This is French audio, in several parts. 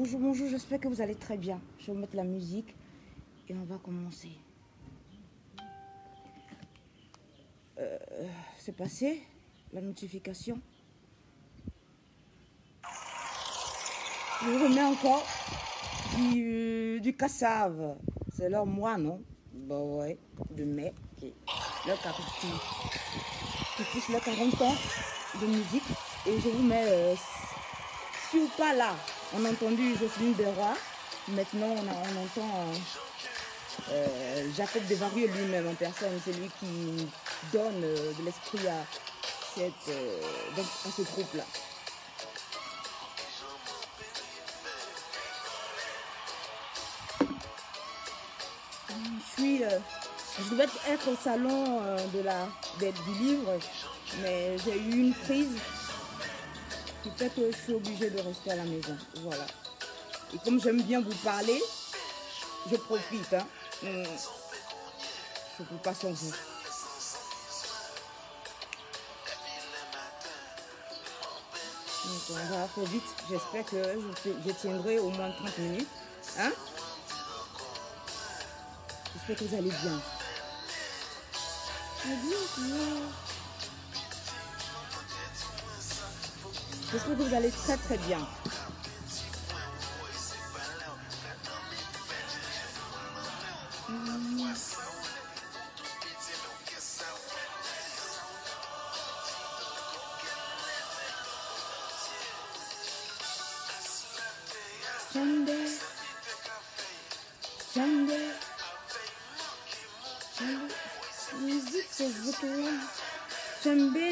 Bonjour, bonjour, j'espère que vous allez très bien. Je vais mettre la musique et on va commencer. C'est passé la notification. Je vous remets encore du cassave. C'est leur mois, non? Bah ouais, de mai. Leur qui pousse leur 40 ans de musique. Et je vous mets sur pas là. On a entendu Jocelyne Berroy. Maintenant, on entend Jacob Desvarieux lui-même en personne. C'est lui qui donne de l'esprit à ce groupe-là. Je devais être au salon du livre, mais j'ai eu une prise qui fait que je suis obligée de rester à la maison. Voilà. Et comme j'aime bien vous parler, je profite. Hein. Je ne peux pas sans vous. Donc on va faire vite. J'espère que je tiendrai au moins 30 minutes. Hein? J'espère que vous allez bien. J'espère que vous allez très très bien.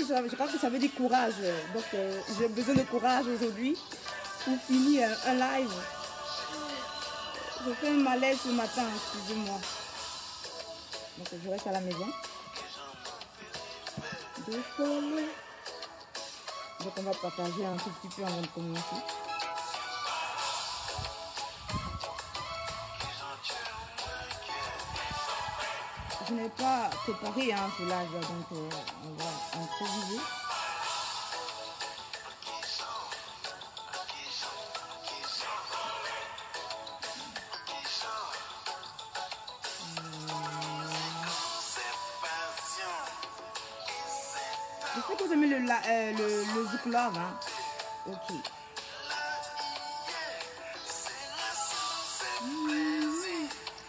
Je crois que ça veut dire courage. Donc j'ai besoin de courage aujourd'hui pour finir un live. Je fais un malaise ce matin, excusez-moi. Donc je reste à la maison. Donc on va partager un tout petit peu avant de commencer. Je n'ai pas préparé ce live, donc on va improviser. J'espère que vous aimez le Zouk Love. Hein? Ok.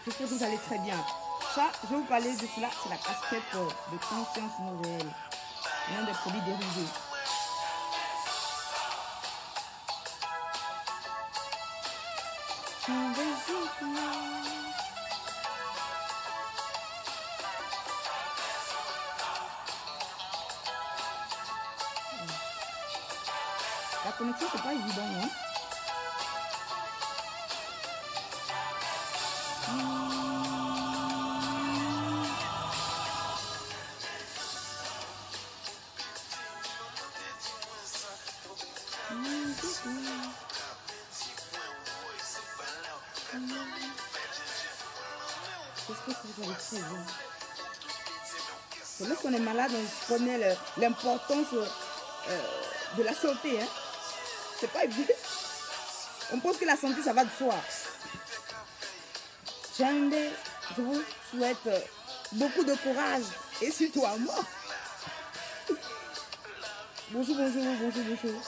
J'espère que vous allez très bien. Ça, je vais vous parler de cela, c'est la casquette de conscience nouvelle, l'un des produits dérivés. La connexion, c'est pas évident, hein? J'espère que vous allez très bien. Lorsqu'on est malade, on connaît l'importance de la santé. Hein? C'est pas évident. On pense que la santé, ça va de soi. Je vous souhaite beaucoup de courage et surtout à moi. Bonjour, bonjour, bonjour, bonjour.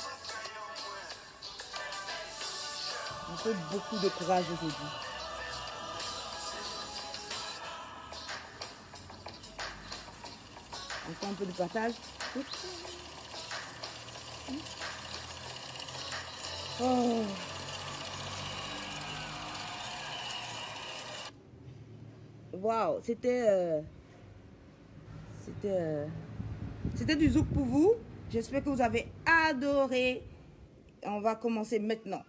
On fait beaucoup de courage aujourd'hui. On fait un peu de partage. Oh. Waouh, c'était du zouk pour vous. J'espère que vous avez adoré. On va commencer maintenant.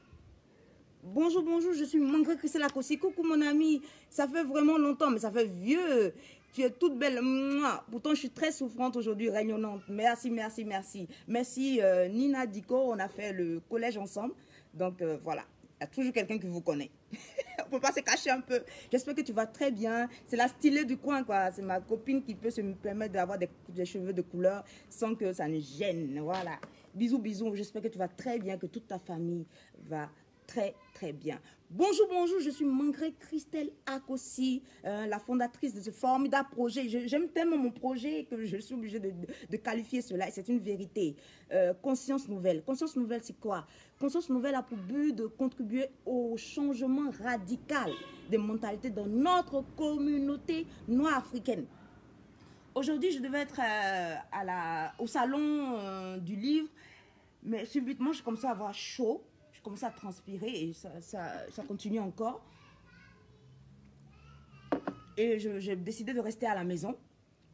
Bonjour, bonjour, je suis Mangra Christella Kossi. Coucou mon ami, ça fait vraiment longtemps, mais ça fait vieux. Tu es toute belle. Mouah. Pourtant, je suis très souffrante aujourd'hui, rayonnante. Merci, merci, merci. Merci Nina Diko, on a fait le collège ensemble. Donc voilà, il y a toujours quelqu'un qui vous connaît. On ne peut pas se cacher un peu. J'espère que tu vas très bien. C'est la stylée du coin, quoi. C'est ma copine qui peut se me permettre d'avoir des cheveux de couleur sans que ça ne gêne. Voilà. Bisous, bisous. J'espère que tu vas très bien, que toute ta famille va très, très bien. Bonjour, bonjour, je suis Mangré Christelle Akossi, la fondatrice de ce formidable projet. J'aime tellement mon projet que je suis obligée de qualifier cela, et c'est une vérité. Conscience nouvelle. Conscience nouvelle, c'est quoi? Conscience nouvelle a pour but de contribuer au changement radical des mentalités dans notre communauté noire africaine. Aujourd'hui, je devais être au salon du livre, mais subitement, je commençais à avoir chaud. Je commençais à transpirer et ça continue encore. Et j'ai décidé de rester à la maison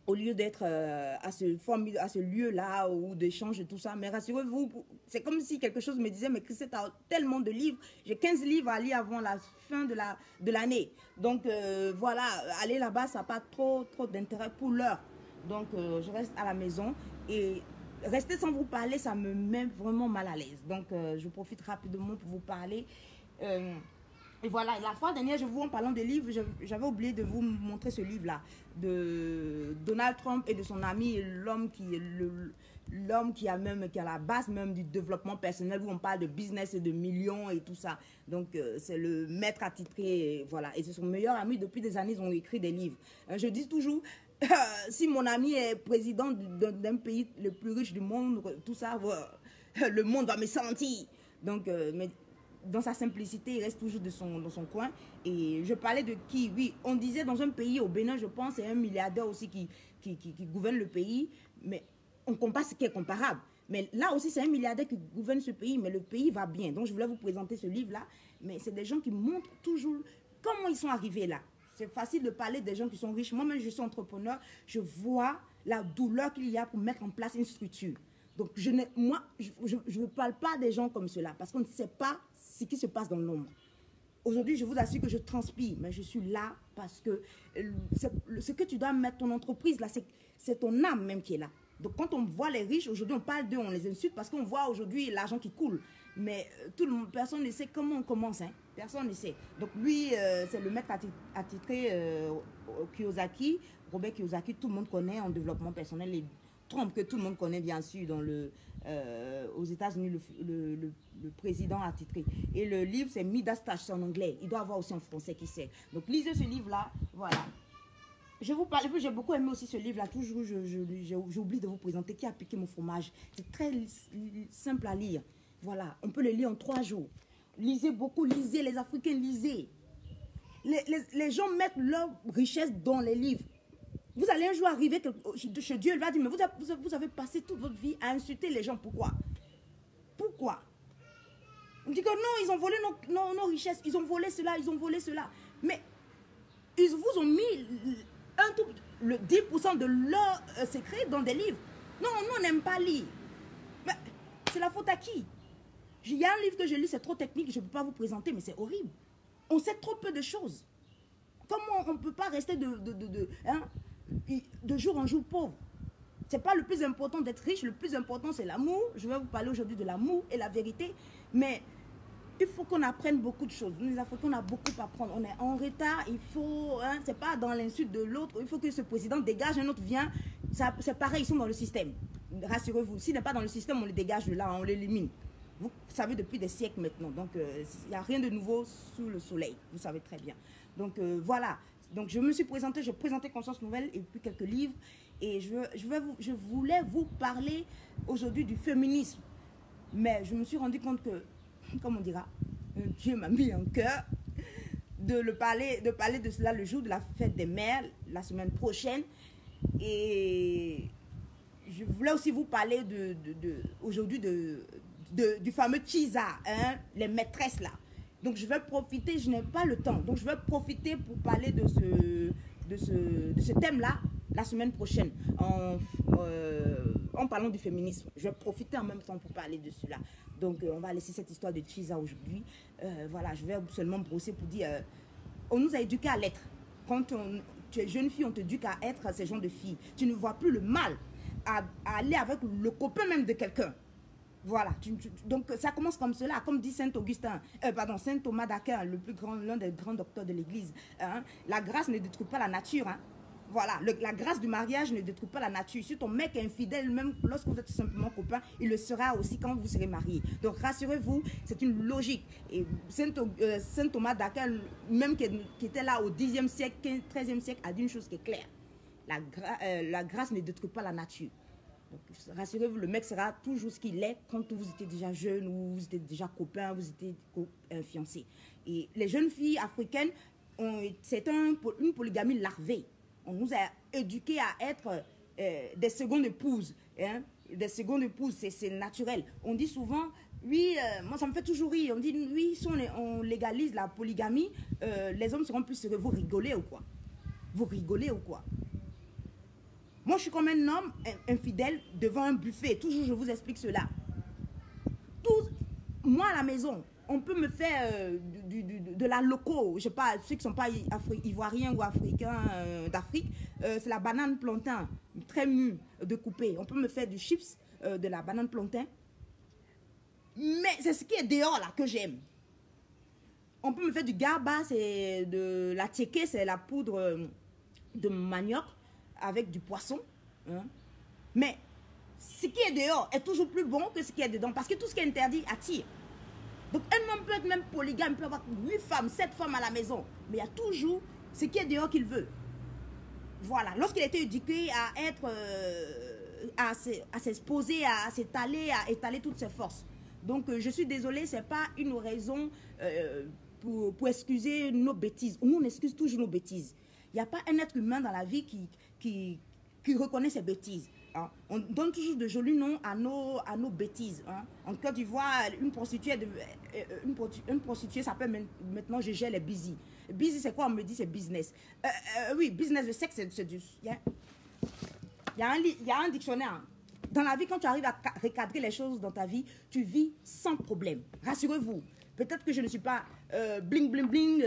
au lieu d'être à ce lieu-là ou d'échange et tout ça. Mais rassurez-vous, c'est comme si quelque chose me disait, mais Christelle, tu as tellement de livres. J'ai 15 livres à lire avant la fin de l'année. Donc voilà, aller là-bas, ça n'a pas trop d'intérêt pour l'heure. Donc je reste à la maison et rester sans vous parler, ça me met vraiment mal à l'aise. Donc, je profite rapidement pour vous parler. Et voilà, la fois dernière, en parlant des livres, j'avais oublié de vous montrer ce livre-là de Donald Trump et de son ami, l'homme qui a la base même du développement personnel, où on parle de business et de millions et tout ça. Donc, c'est le maître attitré, voilà. Et c'est son meilleur ami. Depuis des années, ils ont écrit des livres. Je dis toujours... si mon ami est président d'un pays le plus riche du monde, tout ça, le monde va me sentir. Donc, mais dans sa simplicité, il reste toujours dans son coin. Et je parlais de qui? Oui, on disait dans un pays, au Bénin, je pense, c'est un milliardaire aussi qui gouverne le pays. Mais on compare ce qui est comparable. Mais là aussi, c'est un milliardaire qui gouverne ce pays, mais le pays va bien. Donc, je voulais vous présenter ce livre-là. Mais c'est des gens qui montrent toujours comment ils sont arrivés là. C'est facile de parler des gens qui sont riches. Moi-même, je suis entrepreneur. Je vois la douleur qu'il y a pour mettre en place une structure. Donc, je ne parle pas des gens comme cela parce qu'on ne sait pas ce qui se passe dans l'ombre. Aujourd'hui, je vous assure que je transpire, mais je suis là parce que ce que tu dois mettre ton entreprise là, c'est ton âme même qui est là. Donc, quand on voit les riches, aujourd'hui, on parle d'eux, on les insulte parce qu'on voit aujourd'hui l'argent qui coule. Mais personne ne sait comment on commence, hein. Personne ne sait. Donc lui, c'est le maître attitré Kiyosaki, Robert Kiyosaki, tout le monde connaît en développement personnel, et Trump que tout le monde connaît bien sûr aux États-Unis, le président attitré. Et le livre, c'est Midas Touch, c'est en anglais. Il doit avoir aussi en français, qui sait. Donc lisez ce livre-là, voilà. Je vous parle, j'ai beaucoup aimé aussi ce livre-là. Toujours, j'oublie de vous présenter qui a piqué mon fromage. C'est très simple à lire. Voilà, on peut le lire en 3 jours. Lisez beaucoup, lisez, les Africains, lisez. Les gens mettent leur richesse dans les livres. Vous allez un jour arriver chez Dieu, il va dire, mais vous avez passé toute votre vie à insulter les gens. Pourquoi? Pourquoi? On dit que non, ils ont volé nos richesses, ils ont volé cela, ils ont volé cela. Mais ils vous ont mis le 10% de leur secret dans des livres. Non, nous, on n'aime pas lire. Mais c'est la faute à qui? Il y a un livre que je lis, c'est trop technique, je ne peux pas vous présenter, mais c'est horrible. On sait trop peu de choses. Comment on ne peut pas rester de jour en jour pauvre? Ce n'est pas le plus important d'être riche, le plus important c'est l'amour. Je vais vous parler aujourd'hui de l'amour et la vérité. Mais il faut qu'on apprenne beaucoup de choses. Nous, les Africains, on a beaucoup à apprendre. On est en retard, il faut, c'est pas dans l'insulte de l'autre, il faut que ce président dégage, un autre vient. C'est pareil, ils sont dans le système. Rassurez-vous, s'il n'est pas dans le système, on le dégage de là, on l'élimine. Vous savez depuis des siècles maintenant, donc il n'y a rien de nouveau sous le soleil, vous savez très bien. Donc voilà, donc je me suis présentée, j'ai présenté Conscience Nouvelle et puis quelques livres. Et je voulais vous parler aujourd'hui du féminisme. Mais je me suis rendu compte que, comme on dira, Dieu m'a mis en cœur de parler de cela le jour de la fête des mères, la semaine prochaine. Et je voulais aussi vous parler aujourd'hui du fameux Chiza, hein, les maîtresses là. Donc je vais profiter, je n'ai pas le temps, donc je vais profiter pour parler de ce thème-là la semaine prochaine, en parlant du féminisme. Je vais profiter en même temps pour parler de cela. Donc on va laisser cette histoire de Chiza aujourd'hui. Voilà, je vais seulement brosser pour dire, on nous a éduqués à l'être. Quand tu es jeune fille, on t'éduque à être ce genre de fille. Tu ne vois plus le mal à aller avec le copain même de quelqu'un. Voilà, donc ça commence comme cela, comme dit Saint Thomas d'Aquin, l'un des grands docteurs de l'Église. Hein, la grâce ne détruit pas la nature. Hein. Voilà, la grâce du mariage ne détruit pas la nature. Si ton mec est infidèle, même lorsque vous êtes simplement copains, il le sera aussi quand vous serez mariés. Donc rassurez-vous, c'est une logique. Et Saint Thomas d'Aquin, même qui était là au 10e siècle, 13e siècle, a dit une chose qui est claire. La grâce ne détruit pas la nature. Rassurez-vous, le mec sera toujours ce qu'il est quand vous étiez déjà jeune ou vous étiez déjà copain, vous étiez fiancé. Et les jeunes filles africaines, c'est une polygamie larvée. On nous a éduqués à être des secondes épouses. Hein? Des secondes épouses, c'est naturel. On dit souvent, oui, moi ça me fait toujours rire. On dit, oui, si on légalise la polygamie, les hommes seront plus sérieux. Vous rigolez ou quoi? Vous rigolez ou quoi? Moi, je suis comme un homme infidèle devant un buffet. Toujours, je vous explique cela. Moi, à la maison, on peut me faire de la loco. Je ne sais pas, ceux qui ne sont pas ivoiriens ou africains d'Afrique, c'est la banane plantain, très mûre, de couper. On peut me faire du chips, de la banane plantain. Mais c'est ce qui est dehors, là, que j'aime. On peut me faire du garba, c'est de la tchéké, c'est la poudre de manioc, avec du poisson, hein. Mais ce qui est dehors est toujours plus bon que ce qui est dedans, parce que tout ce qui est interdit attire. Donc un homme peut être même polygame, il peut avoir 8 femmes, 7 femmes à la maison, mais il y a toujours ce qui est dehors qu'il veut. Voilà, lorsqu'il a été éduqué à être, à s'exposer, à s'étaler, à étaler toutes ses forces. Donc je suis désolée, ce n'est pas une raison pour excuser nos bêtises. Nous, on excuse toujours nos bêtises. Il n'y a pas un être humain dans la vie qui reconnaît ses bêtises. Hein. On donne toujours de jolis noms à nos bêtises. Hein. En Côte d'Ivoire, une prostituée s'appelle maintenant je gère les busy. Busy, c'est quoi? On me dit c'est business. Oui, business, je sais que c'est du... Il y a un dictionnaire. Dans la vie, quand tu arrives à recadrer les choses dans ta vie, tu vis sans problème. Rassurez-vous. Peut-être que je ne suis pas bling, bling, bling,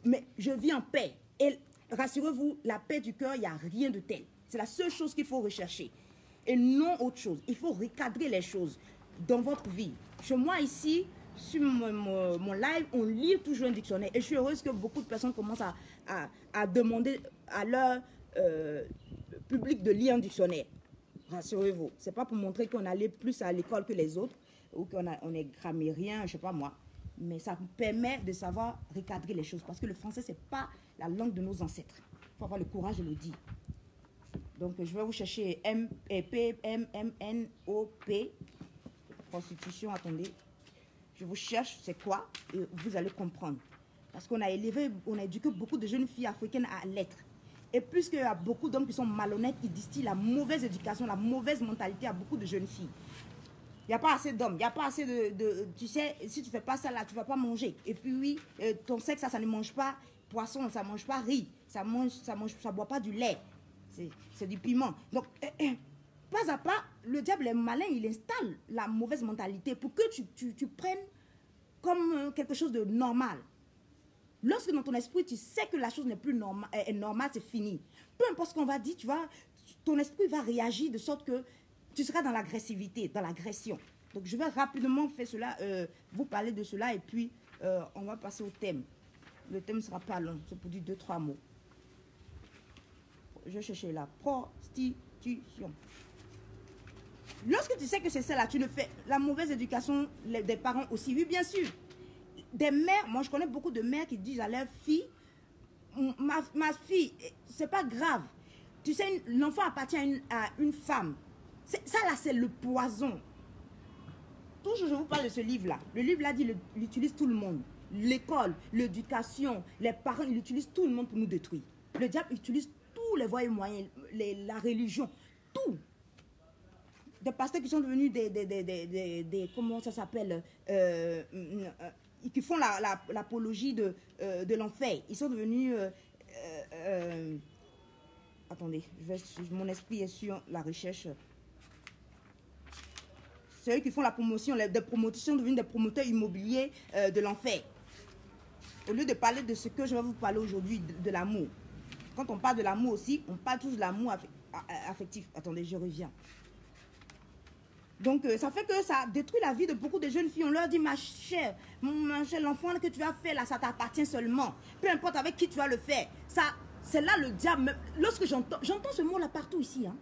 mais je vis en paix. Et rassurez-vous, la paix du cœur, il n'y a rien de tel. C'est la seule chose qu'il faut rechercher. Et non autre chose. Il faut recadrer les choses dans votre vie. Chez moi ici, sur mon live, on lit toujours un dictionnaire. Et je suis heureuse que beaucoup de personnes commencent à demander à leur public de lire un dictionnaire. Rassurez-vous. Ce n'est pas pour montrer qu'on allait plus à l'école que les autres ou qu'on est grammairien, je ne sais pas moi. Mais ça me permet de savoir recadrer les choses. Parce que le français, ce n'est pas la langue de nos ancêtres. Il faut avoir le courage de le dire. Donc, je vais vous chercher P-M-M-N-O-P. Prostitution, attendez. Je vous cherche, c'est quoi? Et vous allez comprendre. Parce qu'on a éduqué beaucoup de jeunes filles africaines à l'être. Et puisqu'il y a beaucoup d'hommes qui sont malhonnêtes, ils distillent la mauvaise éducation, la mauvaise mentalité à beaucoup de jeunes filles. Il n'y a pas assez d'hommes, il n'y a pas assez de... Tu sais, si tu ne fais pas ça là, tu ne vas pas manger. Et puis oui, ton sexe, ça ne mange pas poisson, ça ne mange pas riz, ça ne boit pas du lait. C'est du piment. Donc, pas à pas, le diable est malin, il installe la mauvaise mentalité pour que tu prennes comme quelque chose de normal. Lorsque dans ton esprit, tu sais que la chose n'est plus normale, c'est fini. Peu importe ce qu'on va dire, tu vois, ton esprit va réagir de sorte que tu seras dans l'agressivité, dans l'agression. Donc, je vais rapidement faire cela, vous parler de cela et puis on va passer au thème. Le thème ne sera pas long, c'est pour dire 2-3 mots. Je vais chercher la prostitution. Lorsque tu sais que c'est ça là, tu le fais. La mauvaise éducation des parents aussi, oui, bien sûr. Des mères, moi je connais beaucoup de mères qui disent à leur fille, ma fille, c'est pas grave. Tu sais, l'enfant appartient à une femme. Ça là, c'est le poison. Toujours, je vous parle de ce livre-là. Le livre-là dit, il utilise tout le monde. L'école, l'éducation, les parents, il utilise tout le monde pour nous détruire. Le diable utilise tous les voies et moyens, la religion, tout. Des pasteurs qui sont devenus des comment ça s'appelle, qui font l'apologie de l'enfer. Ils sont devenus... attendez, mon esprit est sur la recherche. C'est eux qui font la promotion, des promotions, devenus des promoteurs immobiliers de l'enfer. Au lieu de parler de ce que je vais vous parler aujourd'hui, de l'amour. Quand on parle de l'amour aussi, on parle toujours de l'amour affectif. Attendez, je reviens. Donc, ça fait que ça détruit la vie de beaucoup de jeunes filles. On leur dit, ma chère, l'enfant que tu vas faire là, ça t'appartient seulement. Peu importe avec qui tu vas le faire. Ça c'est là le diable. Lorsque j'entends ce mot-là partout ici. Hein.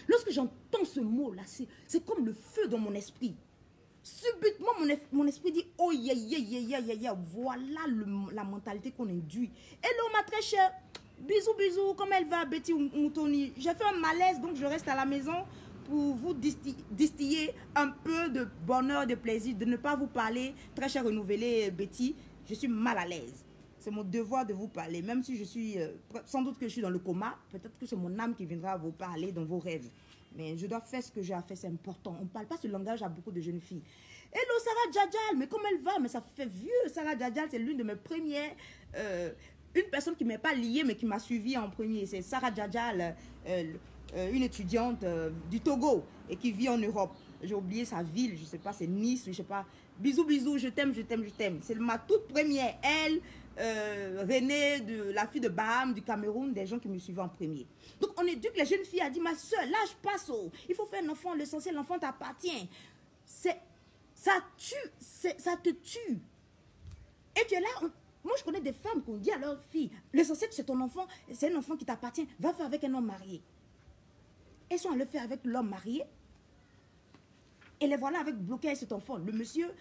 Lorsque j'entends ce mot-là, c'est comme le feu dans mon esprit. Subitement, mon esprit dit, oh, voilà la mentalité qu'on induit. Hello, ma très chère. Bisous, bisous. Comment elle va, Betty Moutoni? J'ai fait un malaise, donc je reste à la maison pour vous distiller un peu de bonheur, de plaisir, de ne pas vous parler. Très chère renouvelée, Betty, je suis mal à l'aise. C'est mon devoir de vous parler, même si je suis, sans doute que je suis dans le coma. Peut-être que c'est mon âme qui viendra vous parler dans vos rêves. Mais je dois faire ce que j'ai à faire, c'est important. On ne parle pas ce langage à beaucoup de jeunes filles. Hello, Sarah Djadjal, mais comment elle va? Mais ça fait vieux, Sarah Djadjal, c'est l'une de mes premières... une personne qui ne m'est pas liée, mais qui m'a suivi en premier. C'est Sarah Djadjal, une étudiante du Togo et qui vit en Europe. J'ai oublié sa ville, je ne sais pas, c'est Nice, je ne sais pas. Bisous, bisous, je t'aime, je t'aime, je t'aime. C'est ma toute première, elle... Renée, la fille de Baham, du Cameroun, des gens qui me suivaient en premier. Donc on éduque les jeunes filles, a dit, ma soeur, l'âge passe, il faut faire un enfant, l'essentiel, l'enfant t'appartient. Ça te tue. Et tu es là, moi je connais des femmes qui ont dit à leur fille, l'essentiel c'est ton enfant, c'est un enfant qui t'appartient, va faire avec un homme marié. Elles sont allées faire avec l'homme marié, et les voilà avec bloqué cet enfant. Le monsieur,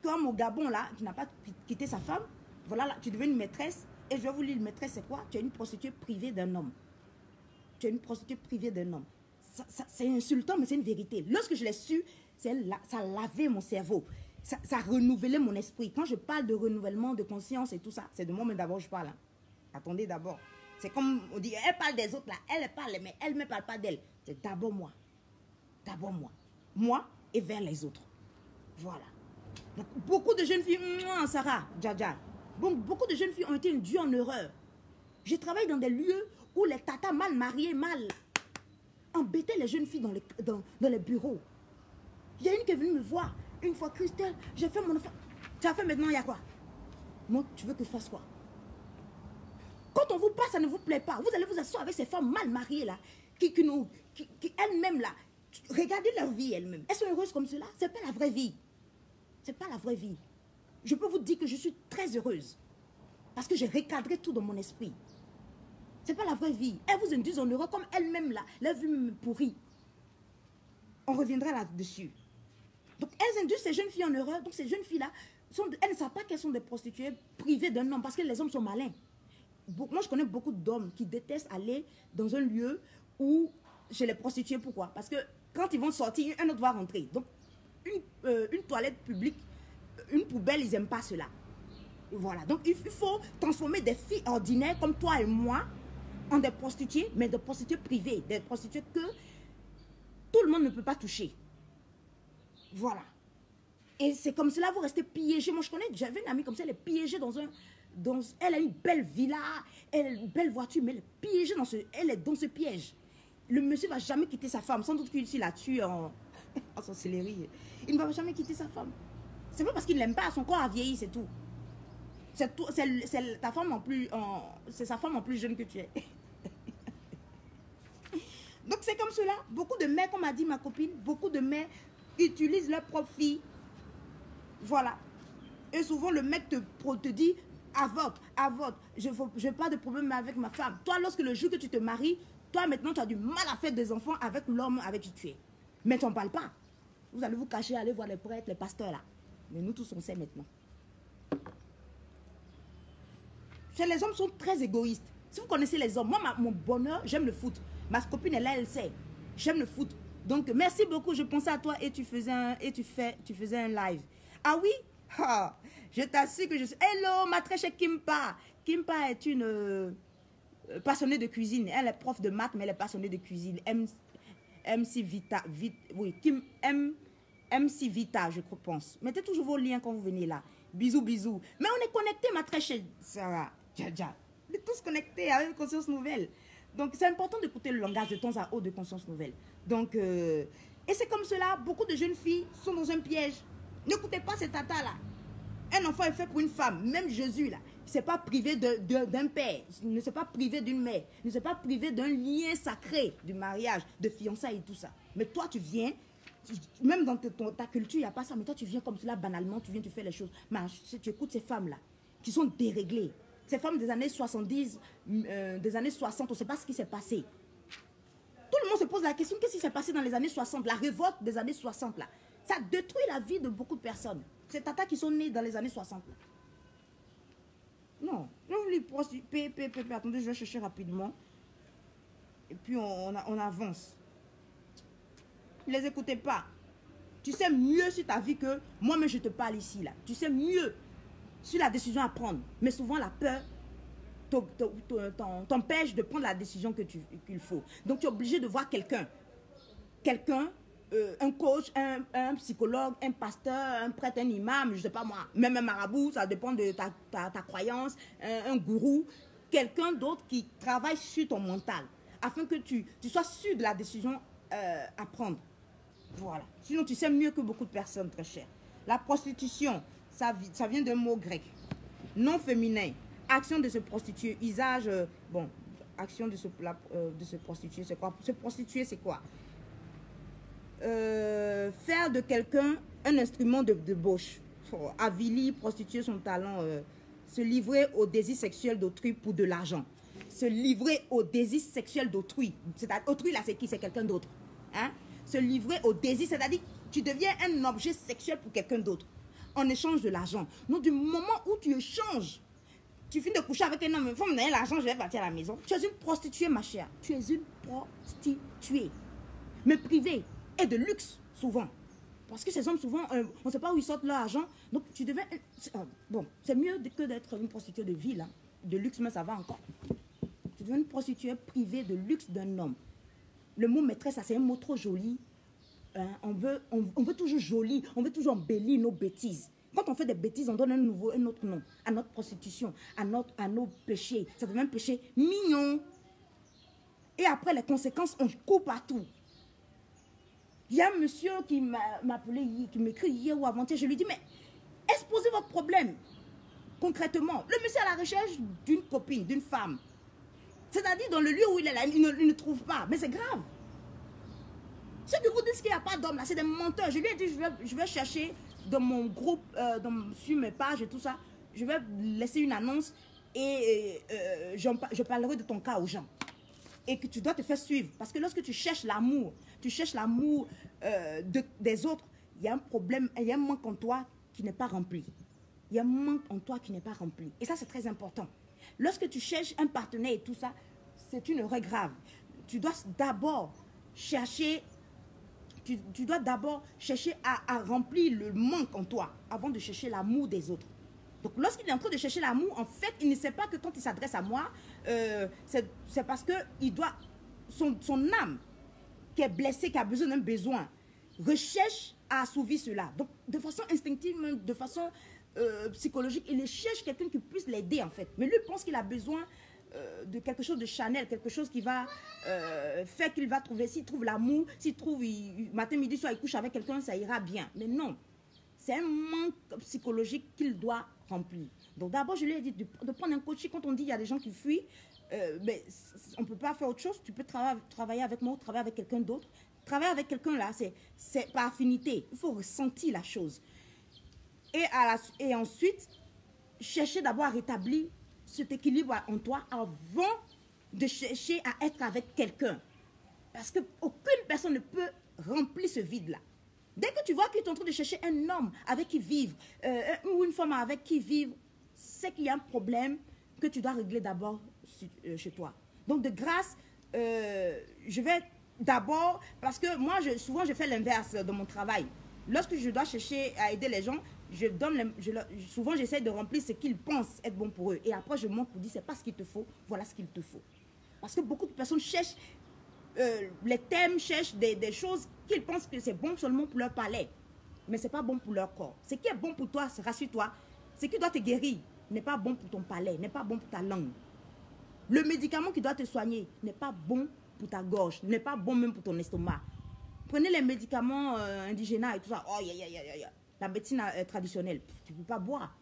comme au Gabon là, qui n'a pas quitté sa femme, voilà, là, tu deviens une maîtresse. Et je vais vous dire, une maîtresse, c'est quoi? Tu es une prostituée privée d'un homme. Tu es une prostituée privée d'un homme. C'est insultant, mais c'est une vérité. Lorsque je l'ai su, ça lavait mon cerveau. Ça renouvelait mon esprit. Quand je parle de renouvellement de conscience et tout ça, c'est de moi, mais d'abord, je parle. Hein. Attendez d'abord. C'est comme on dit, elle parle des autres là. Elle parle, mais elle ne parle pas d'elle. C'est d'abord moi. D'abord moi. Moi et vers les autres. Voilà. Donc, beaucoup de jeunes filles, Sarah, Djadja. Bon, beaucoup de jeunes filles ont été induites en erreur. Je travaille dans des lieux où les tatas mal mariés, mal embêtaient les jeunes filles dans les bureaux. Il y a une qui est venue me voir. Une fois, Christelle, j'ai fait mon enfant. Tu as fait maintenant, il y a quoi? Moi, tu veux que je fasse quoi? Quand on vous passe, ça ne vous plaît pas. Vous allez vous asseoir avec ces femmes mal mariées là, qui elles-mêmes là, regardez leur vie elles-mêmes. Elles sont heureuses comme cela. Ce n'est pas la vraie vie. Ce n'est pas la vraie vie. Je peux vous dire que je suis très heureuse. Parce que j'ai recadré tout dans mon esprit. Ce n'est pas la vraie vie. Elles vous induisent en heureux comme elles-mêmes là. Leur vie me pourrit. On reviendra là-dessus. Donc elles induisent ces jeunes filles en erreur. Donc ces jeunes filles-là, elles ne savent pas qu'elles sont des prostituées privées d'un homme. Parce que les hommes sont malins. Moi je connais beaucoup d'hommes qui détestent aller dans un lieu où chez les prostituées. Pourquoi? Parce que quand ils vont sortir, un autre va rentrer. Donc une toilette publique, une poubelle, ils n'aiment pas cela. Voilà, donc il faut transformer des filles ordinaires comme toi et moi en des prostituées, mais des prostituées privées, des prostituées que tout le monde ne peut pas toucher. Voilà. Et c'est comme cela, vous restez piégés. Moi, je connais, j'avais une amie comme ça, elle est piégée elle a une belle villa, elle a une belle voiture, mais elle est piégée elle est dans ce piège. Le monsieur ne va jamais quitter sa femme, sans doute qu'il la tue en sorcellerie. Il ne va jamais quitter sa femme. C'est pas parce qu'il ne l'aime pas, son corps a vieilli, c'est tout. C'est ta femme c'est sa femme en plus jeune que tu es. Donc c'est comme cela. Beaucoup de mères, comme a dit ma copine, beaucoup de mères utilisent leur propre fille. Voilà. Et souvent le mec te dit avorte. Je n'ai pas de problème avec ma femme. Toi, lorsque le jour que tu te maries, toi maintenant tu as du mal à faire des enfants avec l'homme avec qui tu es. Mais tu n'en parles pas. Vous allez vous cacher, aller voir les prêtres, les pasteurs là. Mais nous tous on sait maintenant. Les hommes sont très égoïstes. Si vous connaissez les hommes, moi, mon bonheur, j'aime le foot. Ma copine est là, elle sait. J'aime le foot. Donc, merci beaucoup. Je pensais à toi et tu faisais un live. Ah oui? Ah, je t'assure que je suis... Hello, ma très chère Kimpa. Kimpa est une passionnée de cuisine. Elle est prof de maths, mais elle est passionnée de cuisine. MC Vita. Oui, MC Vita, je pense. Mettez toujours vos liens quand vous venez là. Bisous, bisous. Mais on est connectés, ma très chère Sarah. Djadja. On est tous connectés avec Conscience Nouvelle. Donc, c'est important d'écouter le langage de temps à autre de Conscience Nouvelle. Donc, et c'est comme cela, beaucoup de jeunes filles sont dans un piège. N'écoutez pas ces tatas-là. Un enfant est fait pour une femme. Même Jésus, là, il ne s'est pas privé d'un père. Il ne s'est pas privé d'une mère. Il ne s'est pas privé d'un lien sacré du mariage, de fiançailles et tout ça. Mais toi, tu viens... Même dans ta culture, il n'y a pas ça. Mais toi, tu viens comme cela, banalement, tu viens, tu fais les choses. Mais tu écoutes ces femmes-là, qui sont déréglées. Ces femmes des années 70, des années 60, on ne sait pas ce qui s'est passé. Tout le monde se pose la question, qu'est-ce qui s'est passé dans les années 60? La révolte des années 60, là. Ça détruit la vie de beaucoup de personnes. C'est Tata qui sont nés dans les années 60. Là. Non, attendez, je vais chercher rapidement. Et puis on avance. Ne les écoutez pas. Tu sais mieux sur ta vie que moi-même je te parle ici. Là. Tu sais mieux sur la décision à prendre. Mais souvent la peur t'empêche de prendre la décision qu'il faut. Donc tu es obligé de voir quelqu'un. Un coach, un psychologue, un pasteur, un prêtre, un imam, je ne sais pas moi, même un marabout, ça dépend de ta croyance, un gourou, quelqu'un d'autre qui travaille sur ton mental, afin que tu sois sûr de la décision à prendre. Voilà. Sinon, tu sais mieux que beaucoup de personnes, très chères. La prostitution, ça vient d'un mot grec. Non féminin. Action de se prostituer. Usage, action de se prostituer, c'est quoi? Se prostituer, c'est quoi? Faire de quelqu'un un instrument de débauche. Avilir, prostituer son talent. Se livrer au désir sexuel d'autrui pour de l'argent. Se livrer au désir sexuel d'autrui. C'est-à-dire, autrui, là, c'est qui? C'est quelqu'un d'autre. Hein? Se livrer au désir, c'est-à-dire tu deviens un objet sexuel pour quelqu'un d'autre en échange de l'argent. Donc du moment où tu échanges, tu finis de coucher avec un homme, il faut me donner l'argent, je vais partir à la maison. Tu es une prostituée, ma chère. Tu es une prostituée. Mais privée et de luxe, souvent. Parce que ces hommes, souvent, on ne sait pas où ils sortent leur argent. Donc tu deviens... bon, c'est mieux que d'être une prostituée de ville. Hein. De luxe, mais ça va encore. Tu deviens une prostituée privée de luxe d'un homme. Le mot maîtresse, c'est un mot trop joli. Hein, on veut toujours joli, on veut toujours embellir nos bêtises. Quand on fait des bêtises, on donne un autre nom à notre prostitution, à nos péchés. Ça devient un péché mignon. Et après, les conséquences, on coupe partout. Il y a un monsieur qui m'a appelé, qui m'écrit hier ou avant-hier. Je lui dis, mais exposez votre problème concrètement. Le monsieur est à la recherche d'une copine, d'une femme. C'est-à-dire, dans le lieu où il est là, il ne trouve pas. Mais c'est grave. Ceux qui vous disent qu'il n'y a pas d'homme là, c'est des menteurs. Je lui ai dit, je vais chercher dans mon groupe, sur mes pages et tout ça. Je vais laisser une annonce et je parlerai de ton cas aux gens. Et que tu dois te faire suivre. Parce que lorsque tu cherches l'amour des autres, il y a un problème, il y a un manque en toi qui n'est pas rempli. Il y a un manque en toi qui n'est pas rempli. Et ça, c'est très important. Lorsque tu cherches un partenaire et tout ça, c'est une erreur grave. Tu dois d'abord chercher, à remplir le manque en toi avant de chercher l'amour des autres. Donc, lorsqu'il est en train de chercher l'amour, en fait, il ne sait pas que quand il s'adresse à moi, c'est parce que son âme qui est blessée, qui a besoin d'un besoin, recherche à assouvir cela. Donc, de façon instinctive, de façon psychologique, il cherche quelqu'un qui puisse l'aider, en fait. Mais lui pense qu'il a besoin de quelque chose de Chanel, quelque chose qui va faire qu'il va trouver, s'il trouve l'amour, s'il trouve, matin, midi, soir, il couche avec quelqu'un, ça ira bien. Mais non. C'est un manque psychologique qu'il doit remplir. Donc d'abord, je lui ai dit de prendre un coaching. Quand on dit qu'il y a des gens qui fuient, mais on ne peut pas faire autre chose. Tu peux travailler avec moi ou travailler avec quelqu'un d'autre. Travailler avec quelqu'un là, c'est par affinité. Il faut ressentir la chose. Et ensuite, chercher d'abord à rétablir cet équilibre en toi avant de chercher à être avec quelqu'un. Parce qu'aucune personne ne peut remplir ce vide-là. Dès que tu vois qu'il est en train de chercher un homme avec qui vivre, ou une femme avec qui vivre, c'est qu'il y a un problème que tu dois régler d'abord chez toi. Donc de grâce, je vais d'abord, parce que moi, souvent je fais l'inverse dans mon travail. Lorsque je dois chercher à aider les gens, souvent j'essaie de remplir ce qu'ils pensent être bon pour eux. Et après je montre pour dire, c'est pas ce qu'il te faut, voilà ce qu'il te faut. Parce que beaucoup de personnes cherchent les thèmes, cherchent des choses qu'ils pensent que c'est bon seulement pour leur palais. Mais ce n'est pas bon pour leur corps. Ce qui est bon pour toi, rassure-toi, ce qui doit te guérir n'est pas bon pour ton palais, n'est pas bon pour ta langue. Le médicament qui doit te soigner n'est pas bon pour ta gorge, n'est pas bon même pour ton estomac. Prenez les médicaments indigénats et tout ça. Oh, la médecine traditionnelle, tu ne peux pas boire.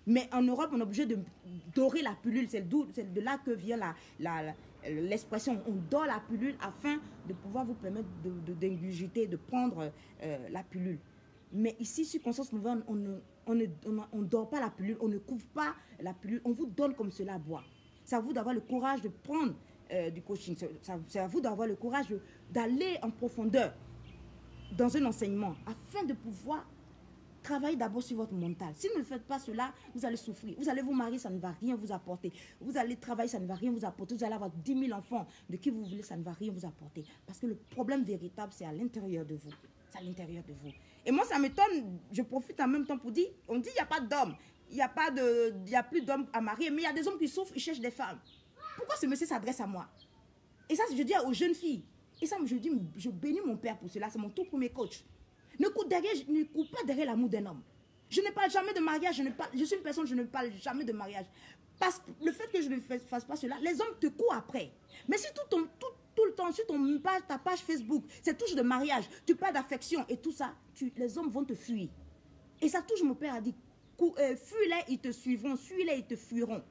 Mais en Europe, on est obligé de dorer la pilule. C'est de là que vient l'expression. On dore la pilule afin de pouvoir vous permettre d'ingurgiter, de prendre la pilule. Mais ici, sur Conscience Nouvelle, on ne dort pas la pilule, on ne couvre pas la pilule, on vous donne comme cela à boire. C'est à vous d'avoir le courage de prendre du coaching. C'est à vous d'avoir le courage d'aller en profondeur dans un enseignement afin de pouvoir travailler d'abord sur votre mental. Si vous ne faites pas cela, vous allez souffrir. Vous allez vous marier, ça ne va rien vous apporter. Vous allez travailler, ça ne va rien vous apporter. Vous allez avoir 10 000 enfants de qui vous voulez, ça ne va rien vous apporter. Parce que le problème véritable, c'est à l'intérieur de vous. C'est à l'intérieur de vous. Et moi, ça m'étonne, je profite en même temps pour dire, on dit il n'y a pas d'hommes. Il n'y a plus d'hommes à marier, mais il y a des hommes qui souffrent, ils cherchent des femmes. Pourquoi ce monsieur s'adresse à moi? Et ça, je dis aux jeunes filles. Et ça, je dis, je bénis mon père pour cela. C'est mon tout premier coach. Ne cours pas derrière l'amour d'un homme. Je ne parle jamais de mariage. Je suis une personne, je ne parle jamais de mariage. Parce que le fait que je ne fasse pas cela, les hommes te courent après. Mais si tout le temps, sur ta page Facebook, c'est toujours de mariage, tu parles d'affection et tout ça, les hommes vont te fuir. Et ça touche, mon père a dit, fuis-les, ils te suivront, suis-les, ils te fuiront.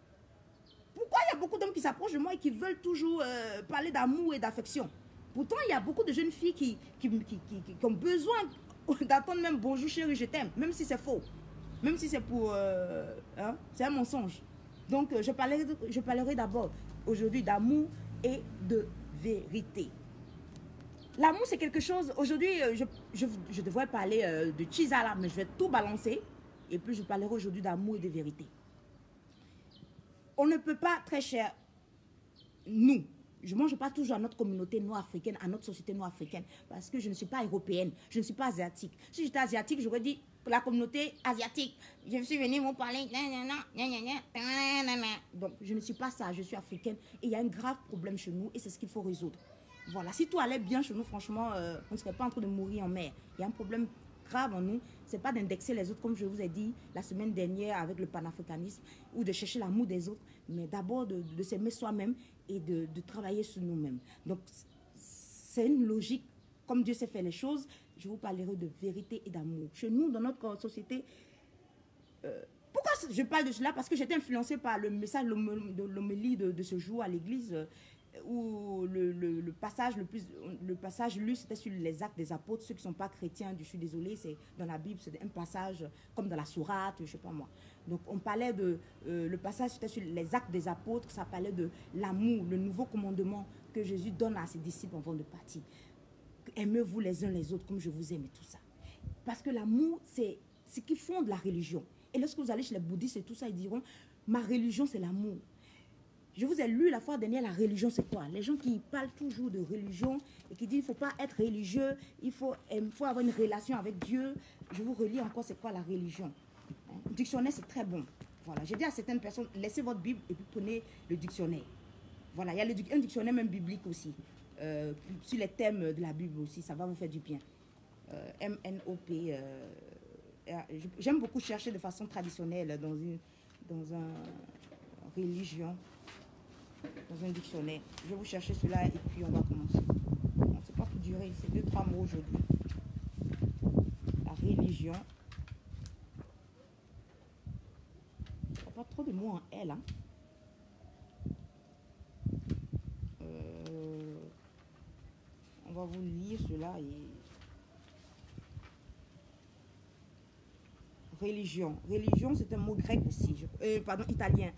Pourquoi il y a beaucoup d'hommes qui s'approchent de moi et qui veulent toujours parler d'amour et d'affection? Pourtant, il y a beaucoup de jeunes filles qui ont besoin d'entendre même bonjour chérie, je t'aime, même si c'est faux, même si c'est pour c'est un mensonge. Donc je parlerai d'abord aujourd'hui d'amour et de vérité. L'amour, c'est quelque chose, aujourd'hui je devrais parler de Chizala, mais je vais tout balancer et puis je parlerai aujourd'hui d'amour et de vérité. On ne peut pas, très cher, nous, moi je parle toujours à notre communauté nord-africaine, à notre société nord-africaine, parce que je ne suis pas européenne, je ne suis pas asiatique. Si j'étais asiatique, j'aurais dit la communauté asiatique. Je suis venue vous parler. Donc je ne suis pas ça, je suis africaine. Et il y a un grave problème chez nous et c'est ce qu'il faut résoudre. Voilà, si tout allait bien chez nous, franchement, on ne serait pas en train de mourir en mer. Il y a un problème grave en nous, c'est pas d'indexer les autres comme je vous ai dit la semaine dernière avec le panafricanisme ou de chercher l'amour des autres, mais d'abord de s'aimer soi-même et de travailler sur nous-mêmes. Donc c'est une logique, comme Dieu sait faire les choses. Je vous parlerai de vérité et d'amour. Chez nous, dans notre société, pourquoi je parle de cela? Parce que j'étais influencée par le message de l'homélie de ce jour à l'église, où le passage lu, c'était sur les actes des apôtres. Ceux qui ne sont pas chrétiens, je suis désolée, c'est dans la Bible, c'est un passage comme dans la sourate, je ne sais pas moi. Donc on parlait le passage, c'était sur les actes des apôtres, ça parlait de l'amour, le nouveau commandement que Jésus donne à ses disciples avant de partir. Aimez-vous les uns les autres comme je vous aime et tout ça. Parce que l'amour, c'est ce qui fonde la religion. Et lorsque vous allez chez les bouddhistes et tout ça, ils diront, ma religion c'est l'amour. Je vous ai lu la fois dernière, la religion c'est quoi? Les gens qui parlent toujours de religion et qui disent il ne faut pas être religieux, il faut avoir une relation avec Dieu. Je vous relis encore c'est quoi la religion. Le dictionnaire c'est très bon. Voilà, j'ai dit à certaines personnes, laissez votre Bible et puis prenez le dictionnaire. Voilà, il y a un dictionnaire même biblique aussi. Sur les thèmes de la Bible aussi, ça va vous faire du bien. MNOP. J'aime beaucoup chercher de façon traditionnelle dans une religion. Dans un dictionnaire. Je vais vous chercher cela et puis on va commencer. Bon, c'est pas pour durer, c'est 2-3 mots aujourd'hui. La religion. Il n'y a pas trop de mots en L. Hein. On va vous lire cela et... Religion. Religion, c'est un mot grec aussi. Pardon, italien.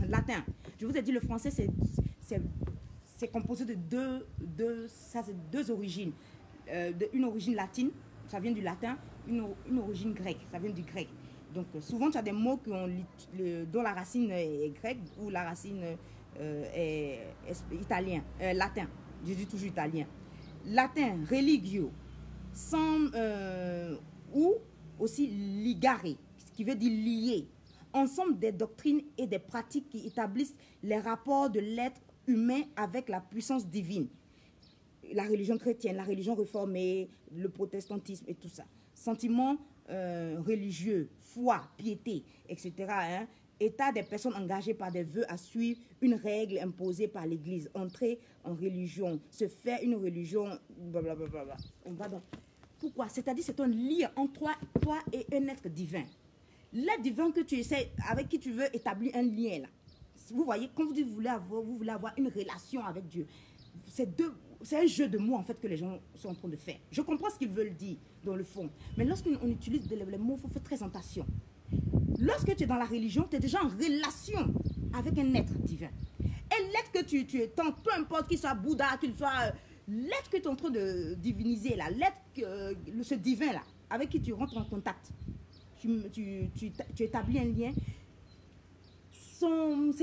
Latin. Je vous ai dit, le français, c'est composé de deux origines. Une origine latine, ça vient du latin. Une origine grecque, ça vient du grec. Donc, souvent, tu as des mots dont la racine est grecque ou la racine est italien, latin. Je dis toujours italien. Latin, religio, ou aussi ligare, ce qui veut dire lier, ensemble des doctrines et des pratiques qui établissent les rapports de l'être humain avec la puissance divine. La religion chrétienne, la religion réformée, le protestantisme et tout ça. Sentiments religieux, foi, piété, etc. Hein? État des personnes engagées par des vœux à suivre une règle imposée par l'Église. Entrer en religion, se faire une religion, blablabla. On va donc... Pourquoi? C'est-à-dire c'est un lien entre toi et un être divin. L'être divin que tu essaies, avec qui tu veux établir un lien là. Vous voyez, quand vous dites vous voulez avoir une relation avec Dieu, c'est deux, c'est un jeu de mots en fait que les gens sont en train de faire. Je comprends ce qu'ils veulent dire dans le fond. Mais lorsqu'on utilise les mots, il faut faire très attention. Lorsque tu es dans la religion, tu es déjà en relation avec un être divin. Et l'être que tu tentes, peu importe qu'il soit Bouddha, qu'il soit... l'être que tu es en train de diviniser, là, l'être, ce divin là, avec qui tu rentres en contact, tu établis un lien. Ce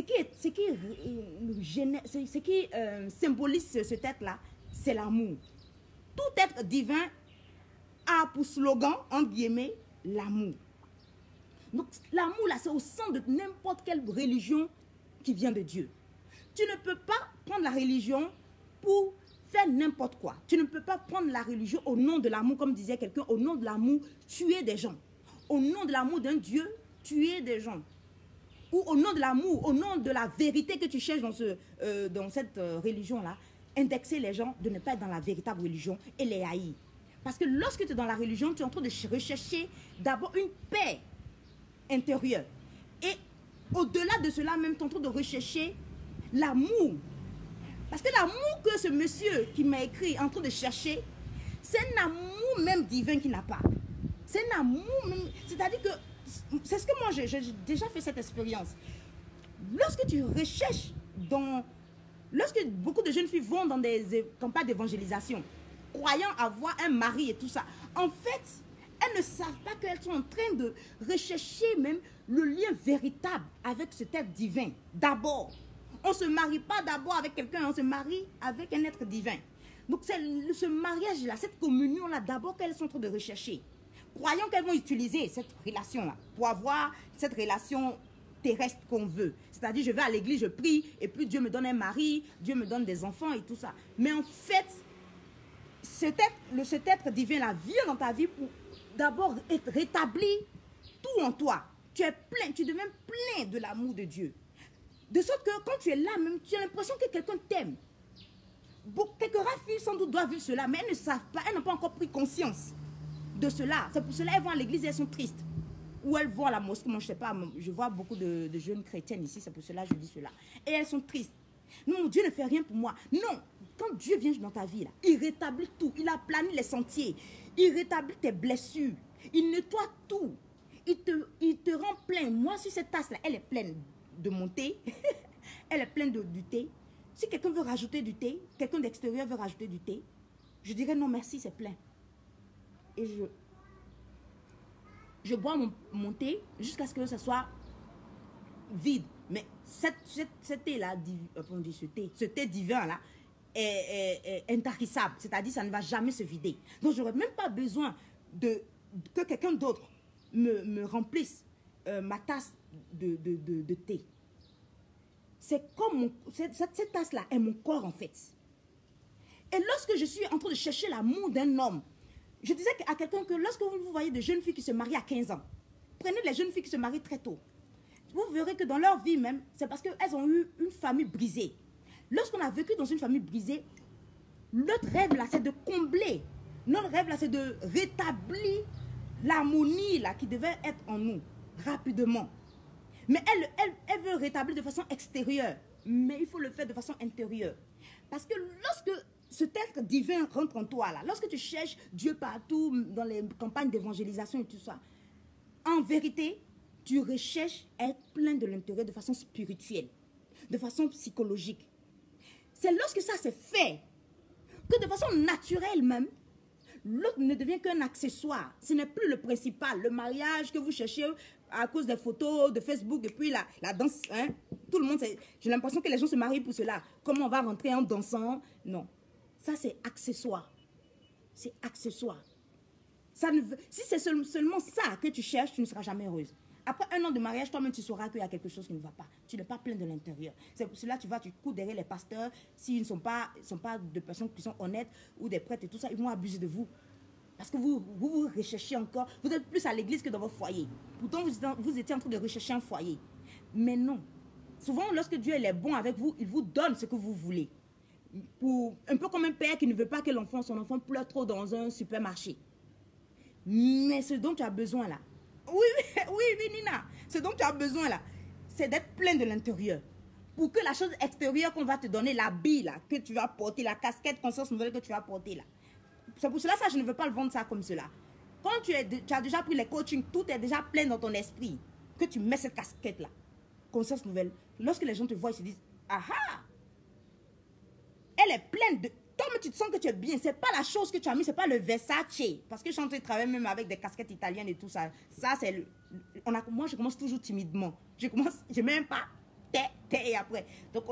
qui symbolise cet être-là, c'est l'amour. Tout être divin a pour slogan, entre guillemets, l'amour. Donc l'amour là, c'est au centre de n'importe quelle religion qui vient de Dieu. Tu ne peux pas prendre la religion pour faire n'importe quoi. Tu ne peux pas prendre la religion au nom de l'amour, comme disait quelqu'un, au nom de l'amour, tuer des gens. Au nom de l'amour d'un Dieu, tuer des gens. Ou au nom de l'amour, au nom de la vérité que tu cherches dans cette religion-là, indexer les gens de ne pas être dans la véritable religion et les haïr. Parce que lorsque tu es dans la religion, tu es en train de rechercher d'abord une paix intérieure. Et au-delà de cela, même tu es en train de rechercher l'amour. Parce que l'amour que ce monsieur qui m'a écrit est en train de chercher, c'est un amour même divin qu'il n'a pas. C'est un amour même... C'est-à-dire que... C'est ce que moi, j'ai déjà fait cette expérience. Lorsque tu recherches dans... Lorsque beaucoup de jeunes filles vont dans des campagnes d'évangélisation, croyant avoir un mari et tout ça, en fait, elles ne savent pas qu'elles sont en train de rechercher même le lien véritable avec cet être divin. D'abord, on ne se marie pas d'abord avec quelqu'un, on se marie avec un être divin. Donc c'est ce mariage-là, cette communion-là, d'abord qu'elles sont en train de rechercher. Croyant qu'elles vont utiliser cette relation-là pour avoir cette relation terrestre qu'on veut. C'est-à-dire, je vais à l'église, je prie, et puis Dieu me donne un mari, Dieu me donne des enfants et tout ça. Mais en fait, cet être divin-là vient dans ta vie pour d'abord rétablir tout en toi. Tu es plein, tu deviens plein de l'amour de Dieu. De sorte que quand tu es là, même, tu as l'impression que quelqu'un t'aime. Quelques rares filles sans doute doivent vivre cela, mais elles ne savent pas, elles n'ont pas encore pris conscience de cela. C'est pour cela qu'elles vont à l'église et elles sont tristes. Ou elles vont à la mosquée, moi je ne sais pas, je vois beaucoup de jeunes chrétiennes ici, c'est pour cela que je dis cela. Et elles sont tristes. Non, Dieu ne fait rien pour moi. Non, quand Dieu vient dans ta vie, là, il rétablit tout. Il aplani les sentiers. Il rétablit tes blessures. Il nettoie tout. Il te rend plein. Moi, si cette tasse-là, elle est pleine de mon thé, elle est pleine du thé. Si quelqu'un veut rajouter du thé, quelqu'un d'extérieur veut rajouter du thé, je dirais non merci, c'est plein. Et je bois mon thé jusqu'à ce que ce soit vide. Mais ce thé-là, ce thé divin-là, est intarissable. C'est-à-dire ça ne va jamais se vider. Donc, je n'aurais même pas besoin que quelqu'un d'autre me remplisse ma tasse de thé. C'est comme cette tasse-là est mon corps, en fait. Et lorsque je suis en train de chercher l'amour d'un homme, je disais à quelqu'un que lorsque vous voyez de jeunes filles qui se marient à 15 ans, prenez les jeunes filles qui se marient très tôt. Vous verrez que dans leur vie même, c'est parce qu'elles ont eu une famille brisée. Lorsqu'on a vécu dans une famille brisée, notre rêve là, c'est de combler. Notre rêve là, c'est de rétablir l'harmonie là qui devait être en nous rapidement. Mais elle veut rétablir de façon extérieure. Mais il faut le faire de façon intérieure. Parce que lorsque cet être divin rentre en toi là, lorsque tu cherches Dieu partout, dans les campagnes d'évangélisation et tout ça, en vérité, tu recherches être plein de l'intérieur de façon spirituelle, de façon psychologique. C'est lorsque ça s'est fait que de façon naturelle même, l'autre ne devient qu'un accessoire. Ce n'est plus le principal. Le mariage que vous cherchez à cause des photos de Facebook et puis la danse. Hein, tout le monde, j'ai l'impression que les gens se marient pour cela. Comment on va rentrer en dansant? Non. Ça, c'est accessoire. C'est accessoire. Ça ne veut, si c'est seulement ça que tu cherches, tu ne seras jamais heureuse. Après un an de mariage, toi-même, tu sauras qu'il y a quelque chose qui ne va pas. Tu n'es pas plein de l'intérieur. C'est pour cela que tu cours derrière les pasteurs. S'ils ne sont pas de personnes qui sont honnêtes ou des prêtres et tout ça, ils vont abuser de vous. Parce que vous recherchez encore. Vous êtes plus à l'église que dans votre foyer. Pourtant, vous étiez en train de rechercher un foyer. Mais non. Souvent, lorsque Dieu est bon avec vous, il vous donne ce que vous voulez. Un peu comme un père qui ne veut pas que son enfant pleure trop dans un supermarché. Mais ce dont tu as besoin là, oui, Nina, ce dont tu as besoin là, c'est d'être plein de l'intérieur. pour que la chose extérieure qu'on va te donner, l'habit là, que tu vas porter, la casquette conscience nouvelle que tu vas porter là. C'est pour cela que je ne veux pas le vendre ça comme cela. Quand tu as déjà pris les coachings, tout est déjà plein dans ton esprit, que tu mets cette casquette là, conscience nouvelle. Lorsque les gens te voient, ils se disent, ah ah, elle est pleine de... Toi, tu te sens que tu es bien. C'est pas la chose que tu as mis, c'est pas le Versace. Parce que je suis en train de travailler même avec des casquettes italiennes et tout ça. Ça, c'est le... Moi, je commence toujours timidement. Je mets même pas et après. Donc,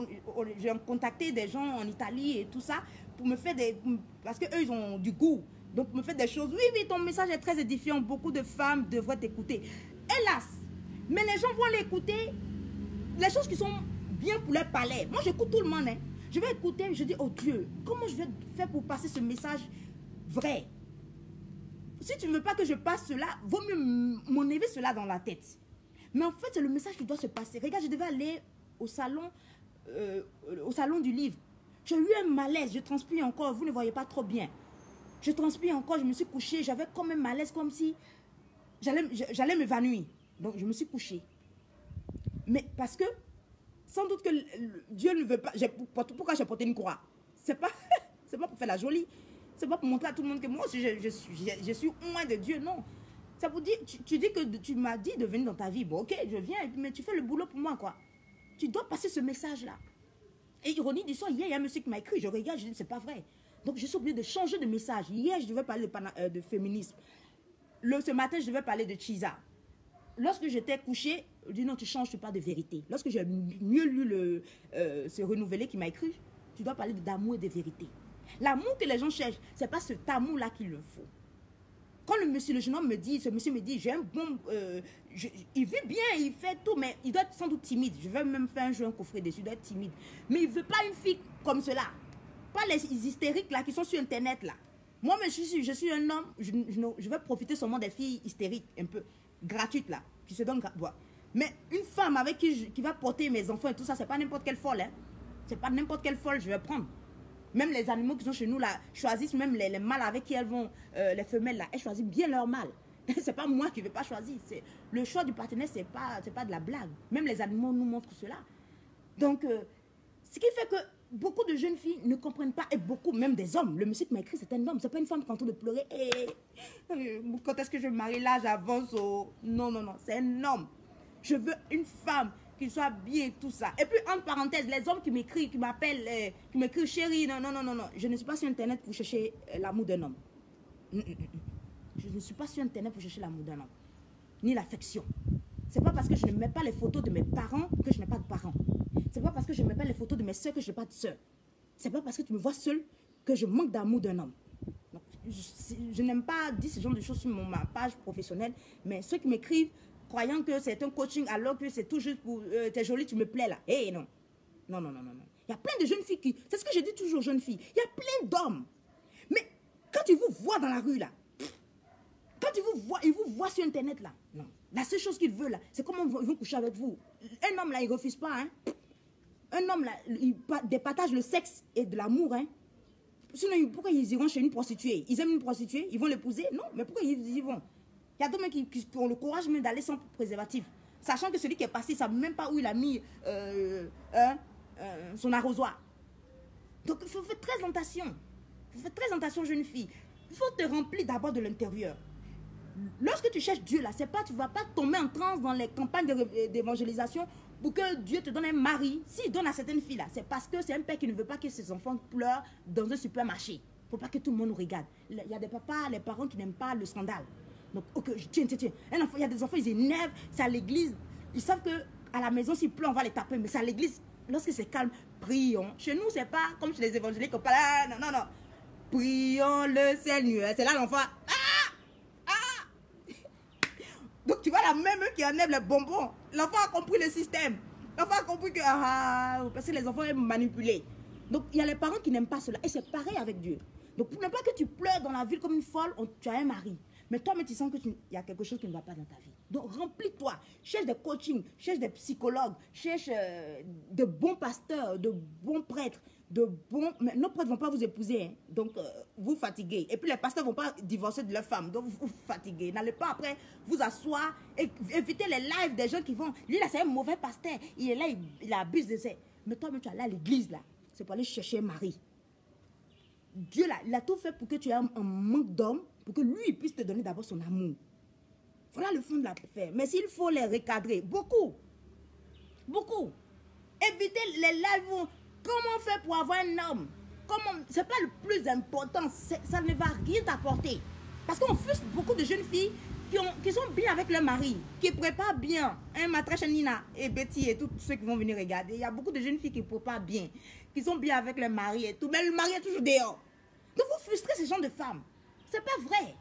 j'ai contacté des gens en Italie et tout ça pour me faire des... Parce qu'eux, ils ont du goût. Donc, me faire des choses. Oui, oui, ton message est très édifiant. Beaucoup de femmes devraient t'écouter. Hélas, mais les gens vont l'écouter. Les choses qui sont bien pour leur palais. Moi, j'écoute tout le monde, hein. Je vais écouter, je dis, oh Dieu, comment je vais faire pour passer ce message vrai? Si tu ne veux pas que je passe cela, vaut mieux m'enlever cela dans la tête. Mais en fait, c'est le message qui doit se passer. Regarde, je devais aller au salon du livre. J'ai eu un malaise, je transpire encore, vous ne voyez pas trop bien. Je transpire encore, je me suis couchée, j'avais comme un malaise, comme si j'allais m'évanouir. Donc, je me suis couchée. Mais parce que, sans doute que Dieu ne veut pas... Pourquoi j'ai porté une croix? C'est pas pour faire la jolie. C'est pas pour montrer à tout le monde que moi aussi je suis loin de Dieu, non. Ça vous dit, tu dis que tu m'as dit de venir dans ta vie. Bon, ok, je viens, mais tu fais le boulot pour moi, quoi. Tu dois passer ce message-là. Et ironie du sort, hier, il y a un monsieur qui m'a écrit, je regarde, je dis, c'est pas vrai. Donc, je suis obligée de changer de message. Hier, je devais parler de féminisme. Ce matin, je devais parler de Chiza. Lorsque j'étais couchée, je dis non, tu changes, tu parles de vérité. Lorsque j'ai mieux lu ce renouvelé qui m'a écrit, tu dois parler d'amour et de vérité. L'amour que les gens cherchent, ce n'est pas cet amour-là qu'il leur faut. Quand le jeune homme me dit, ce monsieur me dit, j'ai un bon... il vit bien, il fait tout, mais il doit être sans doute timide. Je vais même faire un jeu, un coffret dessus, il doit être timide. Mais il ne veut pas une fille comme cela. Pas les hystériques là qui sont sur Internet là. Moi, je suis un homme, je vais profiter seulement des filles hystériques, un peu gratuites là, qui se donnent... Mais une femme avec qui va porter mes enfants et tout ça, c'est pas n'importe quelle folle. Hein. C'est pas n'importe quelle folle, je vais prendre. Même les animaux qui sont chez nous là, choisissent même les mâles avec qui elles vont, les femelles là, elles choisissent bien leur mâle. C'est pas moi qui ne vais pas choisir. Le choix du partenaire, c'est pas de la blague. Même les animaux nous montrent cela. Donc, ce qui fait que beaucoup de jeunes filles ne comprennent pas, et beaucoup, même des hommes. Le monsieur qui m'a écrit, c'est un homme, c'est pas une femme qui est en train de pleurer. Quand est-ce que je me marie là, j'avance au... Non, non, non, c'est un homme. Je veux une femme qui soit bien, tout ça. Et puis, entre parenthèses, les hommes qui m'écrivent, qui m'appellent, qui m'écrivent chérie, non, non, non, non, non. Je ne suis pas sur Internet pour chercher l'amour d'un homme. Je ne suis pas sur Internet pour chercher l'amour d'un homme. Ni l'affection. C'est pas parce que je ne mets pas les photos de mes parents que je n'ai pas de parents. C'est pas parce que je ne mets pas les photos de mes soeurs que je n'ai pas de soeurs. C'est pas parce que tu me vois seule que je manque d'amour d'un homme. Donc, je n'aime pas dire ce genre de choses sur ma page professionnelle, mais ceux qui m'écrivent, croyant que c'est un coaching alors que c'est tout juste pour t'es jolie, tu me plais là. Eh non. Non, non, non, non, non. Il y a plein de jeunes filles qui... C'est ce que je dis toujours aux jeunes filles. Il y a plein d'hommes. Mais quand ils vous voient dans la rue là, quand ils vous voient sur Internet là, non. La seule chose qu'ils veulent là, c'est comment ils vont coucher avec vous. Un homme là, il ne refuse pas. Hein. Un homme là, il départage le sexe et de l'amour. Hein. Sinon, pourquoi ils iront chez une prostituée? Ils aiment une prostituée, ils vont l'épouser? Non, mais pourquoi ils y vont? Il y a d'autres qui ont le courage même d'aller sans préservatif. Sachant que celui qui est passé, il ne savent même pas où il a mis son arrosoir. Donc, il faut faire très attention. Il faut faire très attention, jeune fille. Il faut te remplir d'abord de l'intérieur. Lorsque tu cherches Dieu, là, c'est pas, tu ne vas pas tomber en transe dans les campagnes d'évangélisation pour que Dieu te donne un mari. S'il donne à certaines filles, là, c'est parce que c'est un père qui ne veut pas que ses enfants pleurent dans un supermarché. Il ne faut pas que tout le monde nous regarde. Il y a des papas, les parents qui n'aiment pas le scandale. Donc, ok, tiens. Un enfant, il y a des enfants, ils énervent, c'est à l'église. Ils savent qu'à la maison, s'il pleut, on va les taper. Mais c'est à l'église, lorsque c'est calme, prions. Chez nous, c'est pas comme chez les évangéliques, on parle, non, non, non. Prions le Seigneur. C'est là l'enfant. Donc, tu vois la même qui enlève les bonbons. L'enfant a compris le système. L'enfant a compris que, parce que les enfants aiment manipuler. Donc, il y a les parents qui n'aiment pas cela. Et c'est pareil avec Dieu. Donc, pour ne pas que tu pleures dans la ville comme une folle, tu as un mari. Mais toi, tu sens qu'il y a quelque chose qui ne va pas dans ta vie. Donc, remplis-toi. Cherche des coachings, cherche des psychologues, cherche de bons pasteurs, de bons prêtres, mais nos prêtres ne vont pas vous épouser. Hein. Donc, vous fatiguez. Et puis, les pasteurs ne vont pas divorcer de leur femme. Donc, vous fatiguez. N'allez pas après vous asseoir et éviter les lives des gens qui vont... Lui, là, c'est un mauvais pasteur. Il est là, il abuse de ça. Mais toi-même, tu es allé à l'église, là. C'est pour aller chercher un mari. Dieu, là, il a tout fait pour que tu aies un manque d'homme, pour que lui, il puisse te donner d'abord son amour. Voilà le fond de l'affaire. Mais s'il faut les recadrer, beaucoup. Beaucoup. Évitez les lives. Comment faire pour avoir un homme? C'est pas le plus important. Ça ne va rien t'apporter. Parce qu'on frustre beaucoup de jeunes filles qui sont bien avec leur mari, qui préparent bien. Matrache Nina et Betty et tous ceux qui vont venir regarder. Il y a beaucoup de jeunes filles qui ne préparent bien, qui sont bien avec leur mari et tout. Mais le mari est toujours dehors. Donc vous frustrez ces gens de femmes. C'est pas vrai.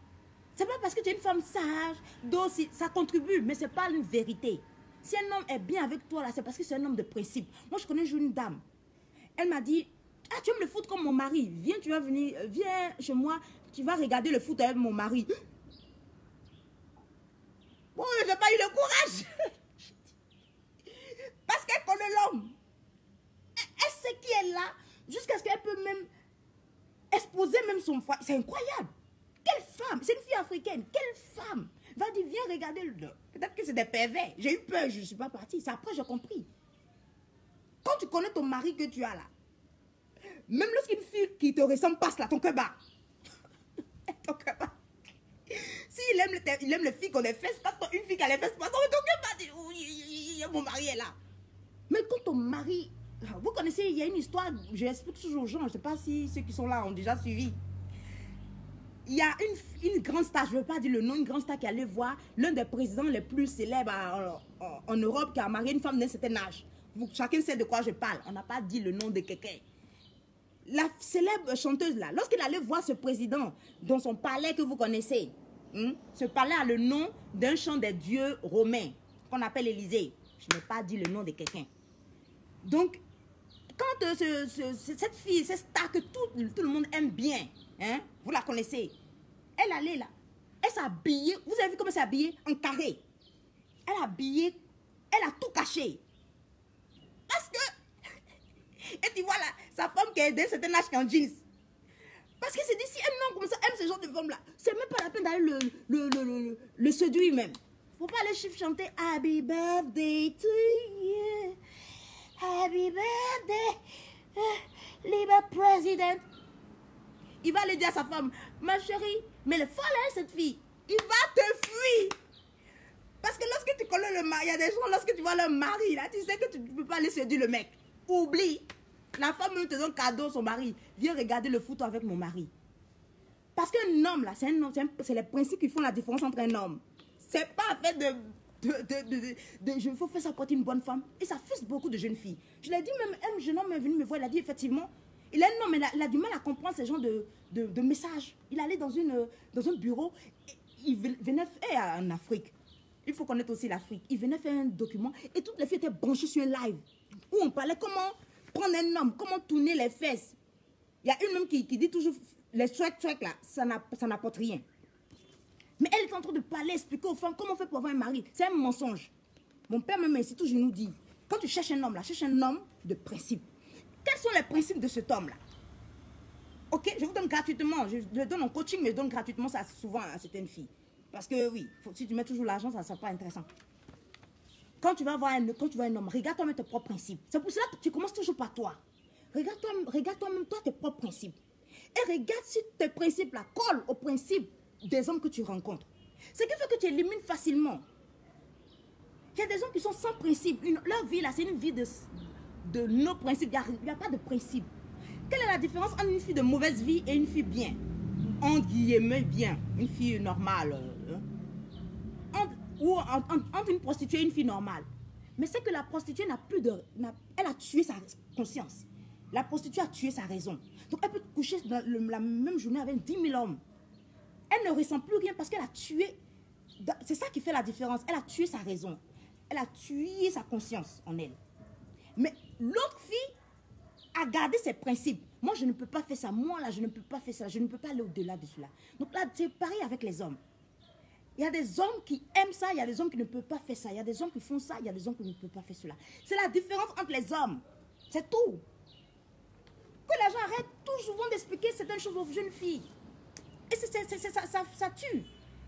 C'est pas parce que tu es une femme sage, docile, ça contribue, mais c'est pas une vérité. Si un homme est bien avec toi, là, c'est parce que c'est un homme de principe. Moi, je connais une dame. Elle m'a dit, ah, tu aimes le foot comme mon mari. Viens, tu vas venir, viens chez moi, tu vas regarder le foot avec mon mari. Bon, je n'ai pas eu le courage. Parce qu'elle connaît l'homme. Elle sait qui est là, jusqu'à ce qu'elle peut même exposer même son foie. C'est incroyable. Quelle femme, c'est une fille africaine, quelle femme va dire, viens regarder le... Peut-être que c'est des pervers. J'ai eu peur, je ne suis pas partie. C'est après j'ai compris. Quand tu connais ton mari que tu as là, même lorsqu'une fille qui te ressemble passe là, ton cœur bat. Ton cœur bat. S'il aime les filles qu'on les fesses, pas une fille qui a les fesses, pas ton cœur bat. Oui, mon mari est là. Mais quand ton mari... Vous connaissez, il y a une histoire, je explique toujours aux gens, je ne sais pas si ceux qui sont là ont déjà suivi. Il y a une grande star, je ne veux pas dire le nom, une grande star qui allait voir l'un des présidents les plus célèbres en Europe qui a marié une femme d'un certain âge. Chacun sait de quoi je parle. On n'a pas dit le nom de quelqu'un. La célèbre chanteuse là, lorsqu'il allait voir ce président dans son palais que vous connaissez, ce palais a le nom d'un chant des dieux romains qu'on appelle Élysée. Je n'ai pas dit le nom de quelqu'un. Donc, quand cette fille, cette star que tout le monde aime bien, hein, vous la connaissez, elle allait là, elle s'est habillée, vous avez vu comment elle s'est habillée? En carré. Elle a habillé, elle a tout caché. Parce que, et tu vois là, sa femme qui est d'un certain âge qui est en jeans. Parce que c'est dit, si un homme comme ça aime ce genre de femme là, c'est même pas la peine d'aller le séduire même. Faut pas aller chanter Happy Birthday to you. Happy birthday, liebe President. Il va aller dire à sa femme, ma chérie, mais le folle est cette fille. Il va te fuir. Parce que lorsque tu connais le mari, il y a des gens, lorsque tu vois leur mari, là, tu sais que tu ne peux pas aller séduire le mec. Oublie. La femme te donne cadeau, son mari. Viens regarder le foot avec mon mari. Parce qu'un homme, là, c'est les principes qui font la différence entre un homme. C'est pas fait je faut faire ça pour être une bonne femme. Et ça frustre beaucoup de jeunes filles. Je l'ai dit, même un jeune homme est venu me voir, il a dit effectivement, il est un homme, il a du mal à comprendre ces genres de messages. Il allait dans un bureau, il venait en Afrique. Il faut connaître aussi l'Afrique. Il venait faire un document et toutes les filles étaient branchées sur un live où on parlait comment prendre un homme, comment tourner les fesses. Il y a une même qui dit toujours, les track là, ça n'apporte rien. Mais elle est en train de parler, expliquer aux femmes comment on fait pour avoir un mari. C'est un mensonge. Mon père même ici toujours nous dit, quand tu cherches un homme là, cherche un homme de principe. Quels sont les principes de cet homme là? Ok, je vous donne gratuitement, je le donne en coaching, mais je donne gratuitement ça souvent à certaines filles. Parce que oui, si tu mets toujours l'argent, ça ne sera pas intéressant. Quand tu vas voir un homme, regarde-toi même tes propres principes. C'est pour cela que tu commences toujours par toi. Regarde-toi même toi tes propres principes. Et regarde si tes principes là collent aux principes des hommes que tu rencontres. Ce qui fait que tu élimines facilement. Il y a des hommes qui sont sans principe. Leur vie là, c'est une vie de nos principes. Il n'y a pas de principe. Quelle est la différence entre une fille de mauvaise vie et une fille bien? Entre guillemets bien, une fille normale. Entre une prostituée et une fille normale. Mais c'est que la prostituée n'a plus de... Elle a tué sa conscience. La prostituée a tué sa raison. Donc elle peut coucher dans la même journée avec 10 000 hommes. Elle ne ressent plus rien parce qu'elle a tué... C'est ça qui fait la différence. Elle a tué sa raison. Elle a tué sa conscience en elle. Mais l'autre fille a gardé ses principes. Moi, je ne peux pas faire ça. Moi, là, je ne peux pas faire ça. Je ne peux pas aller au-delà de cela. Donc là, c'est pareil avec les hommes. Il y a des hommes qui aiment ça, il y a des hommes qui ne peuvent pas faire ça. Il y a des hommes qui font ça, il y a des hommes qui ne peuvent pas faire cela. C'est la différence entre les hommes. C'est tout. Que les gens arrêtent tout souvent d'expliquer certaines choses aux jeunes filles. Et ça tue.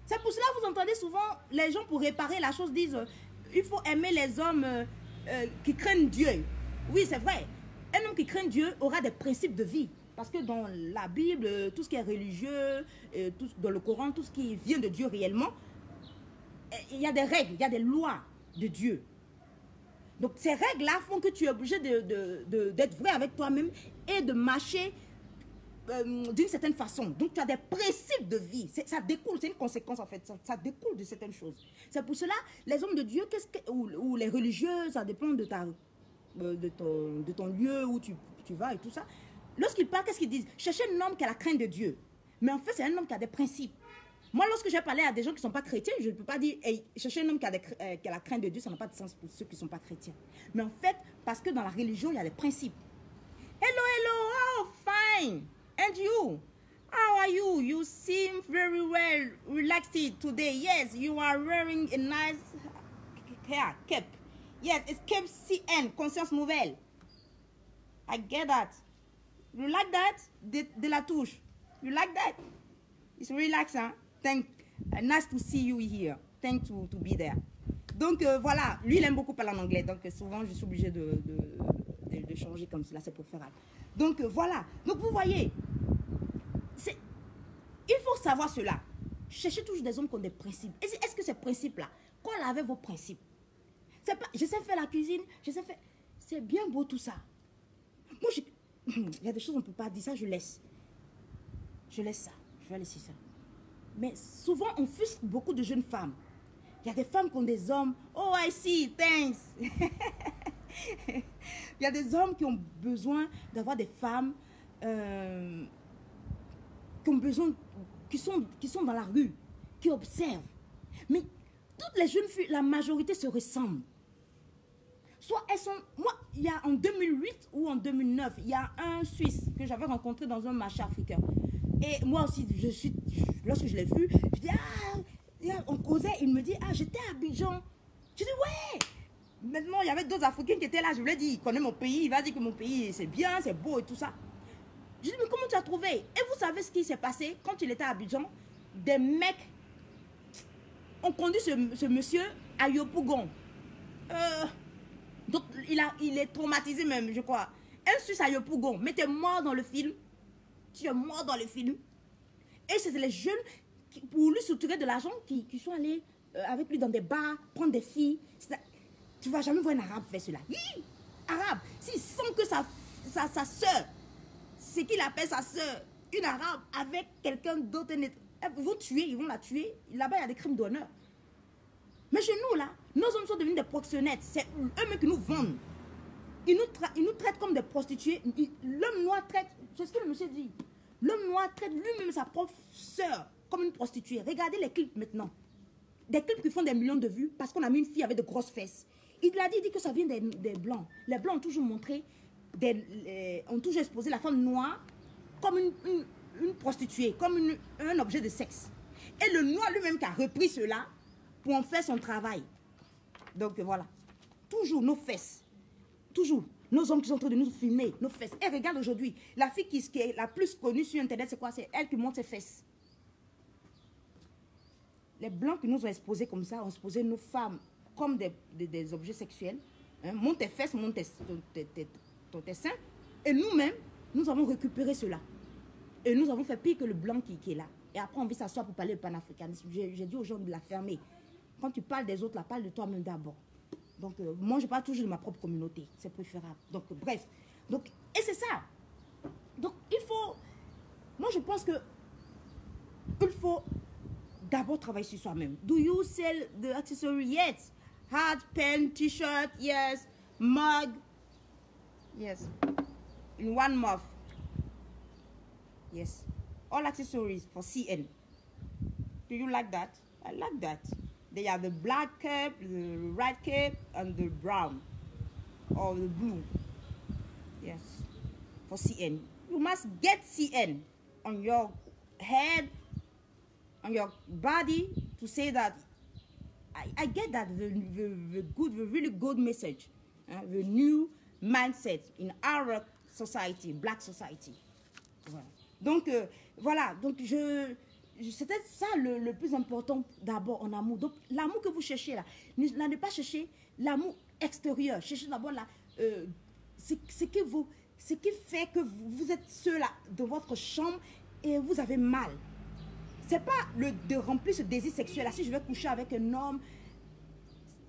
C'est pour cela que vous entendez souvent les gens pour réparer la chose disent il faut aimer les hommes qui craignent Dieu. Oui, c'est vrai. Un homme qui craint Dieu aura des principes de vie. Parce que dans la Bible, tout ce qui est religieux, dans le Coran, tout ce qui vient de Dieu réellement, il y a des règles, il y a des lois de Dieu. Donc ces règles-là font que tu es obligé d'être vrai avec toi-même et de marcher d'une certaine façon. Donc tu as des principes de vie. Ça découle, c'est une conséquence en fait. Ça découle de certaines choses. C'est pour cela, les hommes de Dieu, ou les religieux, ça dépend de ton lieu où tu vas et tout ça. Lorsqu'ils parlent, qu'est-ce qu'ils disent? Cherchez un homme qui a la crainte de Dieu. Mais en fait, c'est un homme qui a des principes. Moi, lorsque j'ai parlé à des gens qui ne sont pas chrétiens, je ne peux pas dire hey, chercher un homme qui a la crainte de Dieu, ça n'a pas de sens pour ceux qui ne sont pas chrétiens. Mais en fait, parce que dans la religion, il y a des principes. Hello, hello, oh, fine. And you? How are you? You seem very well relaxed today. Yes, you are wearing a nice hair, cape. Yes, it's cape CN, conscience nouvelle. I get that. You like that? De la touche. You like that? It's relaxing. Nice to see you here. Thanks to be there. Donc voilà, lui il aime beaucoup parler en anglais. Donc souvent je suis obligée de changer comme cela, c'est préférable. Donc voilà. Donc vous voyez, il faut savoir cela. Cherchez toujours des hommes qui ont des principes. Est-ce que ces principes-là, colle avec vos principes? Pas, je sais faire la cuisine, je sais faire... C'est bien beau tout ça. Moi, il y a des choses on ne peut pas dire, ça je laisse. Je laisse ça, je vais laisser ça. Mais souvent, on frustre beaucoup de jeunes femmes. Il y a des femmes qui ont des hommes. Oh, I see, thanks. Il y a des hommes qui ont besoin d'avoir des femmes qui ont besoin, qui sont dans la rue, qui observent. Mais toutes les jeunes filles, la majorité se ressemblent. Soit elles sont... Moi, il y a en 2008 ou en 2009, il y a un Suisse que j'avais rencontré dans un marché africain. Et moi aussi, lorsque je l'ai vu, je dis, on causait, il me dit, j'étais à Abidjan. Je dis, ouais. Maintenant, il y avait d'autres Africains qui étaient là. Je lui ai dit, il connaît mon pays, il va dire que mon pays, c'est bien, c'est beau et tout ça. Je dis, mais comment tu as trouvé? Et vous savez ce qui s'est passé quand il était à Abidjan? Des mecs ont conduit ce monsieur à Yopougon. Donc, il est traumatisé même, je crois. Un Suisse à Yopougon, mais tu es mort dans le film. Tu es mort dans le film. Et c'est les jeunes, pour lui soutirer de l'argent, qui sont allés avec lui dans des bars, prendre des filles. Tu ne vas jamais voir un arabe faire cela. Oui, arabe. S'il sent que sa soeur, c'est qu'il appelle sa soeur, une arabe, avec quelqu'un d'autre, ils vont tuer, ils vont la tuer. Là-bas, il y a des crimes d'honneur. Mais chez nous, là, nos hommes sont devenus des proxénètes. C'est eux-mêmes qui nous vendent. Ils nous traitent comme des prostituées. L'homme noir traite, c'est ce que le monsieur dit. L'homme noir traite lui-même sa propre sœur comme une prostituée. Regardez les clips maintenant. Des clips qui font des millions de vues parce qu'on a mis une fille avec de grosses fesses. Il a dit que ça vient des blancs. Les blancs ont toujours montré, ont toujours exposé la femme noire comme une prostituée, comme un objet de sexe. Et le noir lui-même qui a repris cela pour en faire son travail. Donc voilà. Toujours nos fesses. Toujours. Nos hommes qui sont en train de nous filmer, nos fesses. Et regarde aujourd'hui, la fille qui est la plus connue sur Internet, c'est quoi? C'est elle qui montre ses fesses. Les blancs qui nous ont exposés comme ça, ont exposé nos femmes comme des objets sexuels. Hein? Montre tes fesses, montre tes seins. Et nous-mêmes, nous avons récupéré cela. Et nous avons fait pire que le blanc qui est là. Et après, on vient s'asseoir pour parler de panafricanisme. J'ai dit aux gens de la fermer. Quand tu parles des autres, là, parle de toi-même d'abord. Donc, moi, je parle toujours de ma propre communauté. C'est préférable. Donc, bref. Donc, et c'est ça. Donc, il faut... Moi, je pense que il faut d'abord travailler sur soi-même. Do you sell the accessory yet? Hat, pen, t-shirt, yes. Mug. Yes. In 1 month. Yes. All accessories for CN. Do you like that? I like that. They are the black cape, the red cape, and the brown or the blue. Yes, for CN. You must get CN on your head, on your body to say that I get that the really good message, the new mindset in our society, black society. Voilà. Donc voilà. Donc c'était ça le plus important d'abord en amour. Donc l'amour que vous cherchez là, n'allez pas chercher l'amour extérieur. Cherchez d'abord ce qui fait que vous êtes seul dans votre chambre et vous avez mal. C'est pas de remplir ce désir sexuel là. Si je vais coucher avec un homme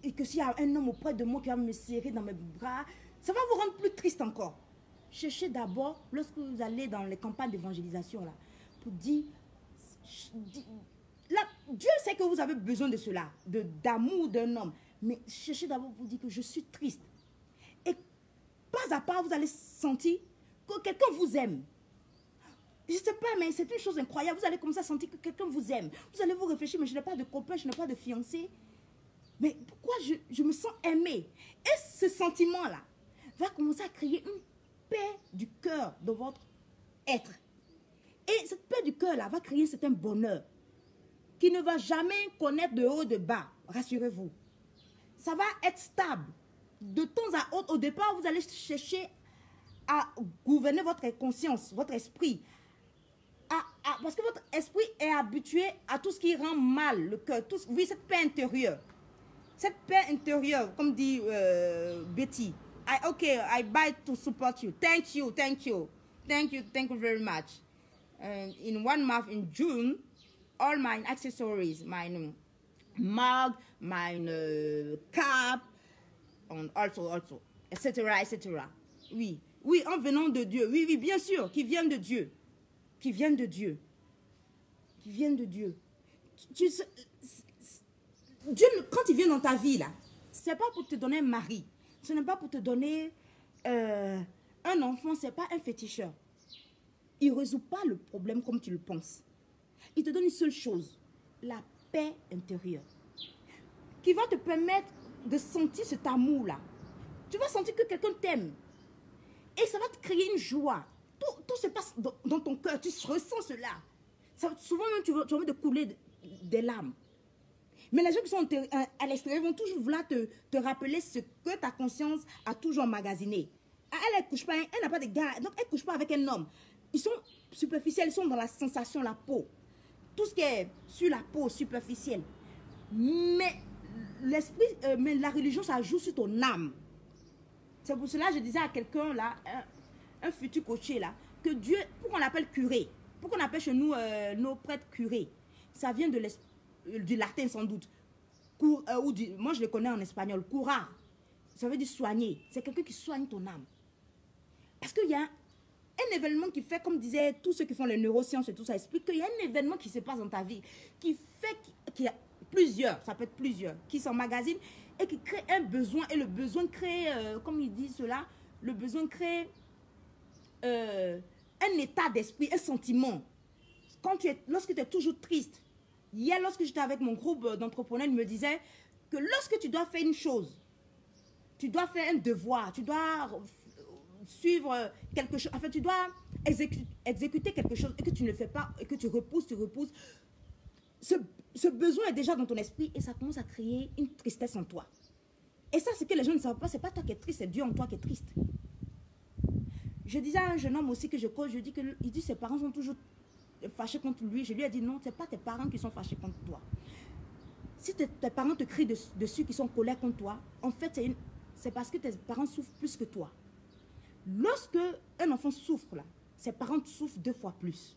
et que s'il y a un homme auprès de moi qui va me serrer dans mes bras, ça va vous rendre plus triste encore. Cherchez d'abord, lorsque vous allez dans les campagnes d'évangélisation là, pour dire, là, Dieu sait que vous avez besoin de cela, d'amour d'un homme. Mais cherchez d'abord pour dire que je suis triste. Et pas à pas, vous allez sentir que quelqu'un vous aime. Je ne sais pas, mais c'est une chose incroyable. Vous allez commencer à sentir que quelqu'un vous aime. Vous allez vous réfléchir, mais je n'ai pas de copain, je n'ai pas de fiancé. Mais pourquoi je me sens aimée? Et ce sentiment-là va commencer à créer une paix du cœur dans votre être. Et cette paix du cœur-là va créer un certain bonheur qui ne va jamais connaître de haut et de bas. Rassurez-vous. Ça va être stable. De temps à autre, au départ, vous allez chercher à gouverner votre conscience, votre esprit. Parce que votre esprit est habitué à tout ce qui rend mal le cœur. Oui, cette paix intérieure. Cette paix intérieure, comme dit Betty. I buy to support you. Thank you, thank you. Thank you very much. In 1 month, in June, all my accessories, my mug, my cap, and also, etc. Oui, en venant de Dieu. Oui, bien sûr, qui viennent de Dieu. Qui viennent de Dieu. Qui viennent de Dieu. Dieu, quand il vient dans ta vie, là, ce n'est pas pour te donner un mari. Ce n'est pas pour te donner un enfant. Ce n'est pas un féticheur. Il ne résout pas le problème comme tu le penses. Il te donne une seule chose. La paix intérieure. Qui va te permettre de sentir cet amour-là. Tu vas sentir que quelqu'un t'aime. Et ça va te créer une joie. Tout se passe dans ton cœur. Tu ressens cela. Souvent, même, tu vas envie de couler des larmes. Mais les gens qui sont à l'extérieur vont toujours vouloir te rappeler ce que ta conscience a toujours emmagasiné. Elle ne couche pas, elle n'a pas de gars. Donc, elle ne couche pas avec un homme. Ils sont superficiels, ils sont dans la sensation, la peau. Tout ce qui est sur la peau, superficiel. Mais l'esprit, mais la religion, ça joue sur ton âme. C'est pour cela que je disais à quelqu'un là, un futur coaché là, que Dieu, pourquoi on l'appelle curé? Pourquoi on appelle chez nous nos prêtres curés? Ça vient du latin sans doute. Moi je le connais en espagnol, curar. Ça veut dire soigner. C'est quelqu'un qui soigne ton âme. Parce qu'il y a un événement qui fait, comme disaient tous ceux qui font les neurosciences et tout ça, explique qu'il y a un événement qui se passe dans ta vie, qui fait qu'il y a plusieurs, ça peut être plusieurs, qui s'emmagasinent et qui créent un besoin. Et le besoin crée, comme ils disent cela, le besoin crée un état d'esprit, un sentiment. Lorsque tu es toujours triste. Hier, lorsque j'étais avec mon groupe d'entrepreneurs, ils me disaient que lorsque tu dois faire une chose, tu dois faire un devoir, tu dois suivre quelque chose, enfin tu dois exécuter quelque chose et que tu ne le fais pas, et que tu repousses, ce besoin est déjà dans ton esprit et ça commence à créer une tristesse en toi. Et ça, c'est que les gens ne savent pas, c'est pas toi qui es triste, c'est Dieu en toi qui est triste. Je disais à un jeune homme aussi que je coach, je dis que il dit ses parents sont toujours fâchés contre lui. Je lui ai dit non, ce n'est pas tes parents qui sont fâchés contre toi. Si tes parents te crient dessus, qui sont en colère contre toi, en fait, c'est parce que tes parents souffrent plus que toi. Lorsque un enfant souffre, là, ses parents souffrent 2 fois plus.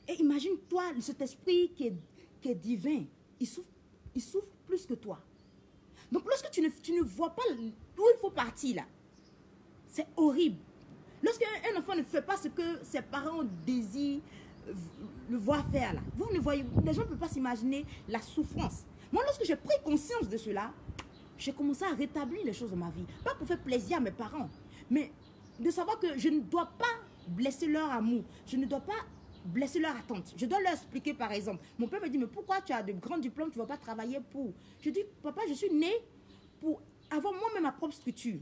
Et imagine-toi, cet esprit qui est divin, il souffre plus que toi. Donc lorsque tu ne vois pas où il faut partir, là, c'est horrible. Lorsqu'un enfant ne fait pas ce que ses parents désirent le voir faire, là, vous ne voyez, les gens ne peuvent pas s'imaginer la souffrance. Moi, lorsque j'ai pris conscience de cela, j'ai commencé à rétablir les choses dans ma vie. Pas pour faire plaisir à mes parents, mais de savoir que je ne dois pas blesser leur amour. Je ne dois pas blesser leur attente. Je dois leur expliquer, par exemple. Mon père me dit, mais pourquoi tu as de grands diplômes, tu ne vas pas travailler pour... Je dis, papa, je suis né pour avoir moi-même ma propre structure.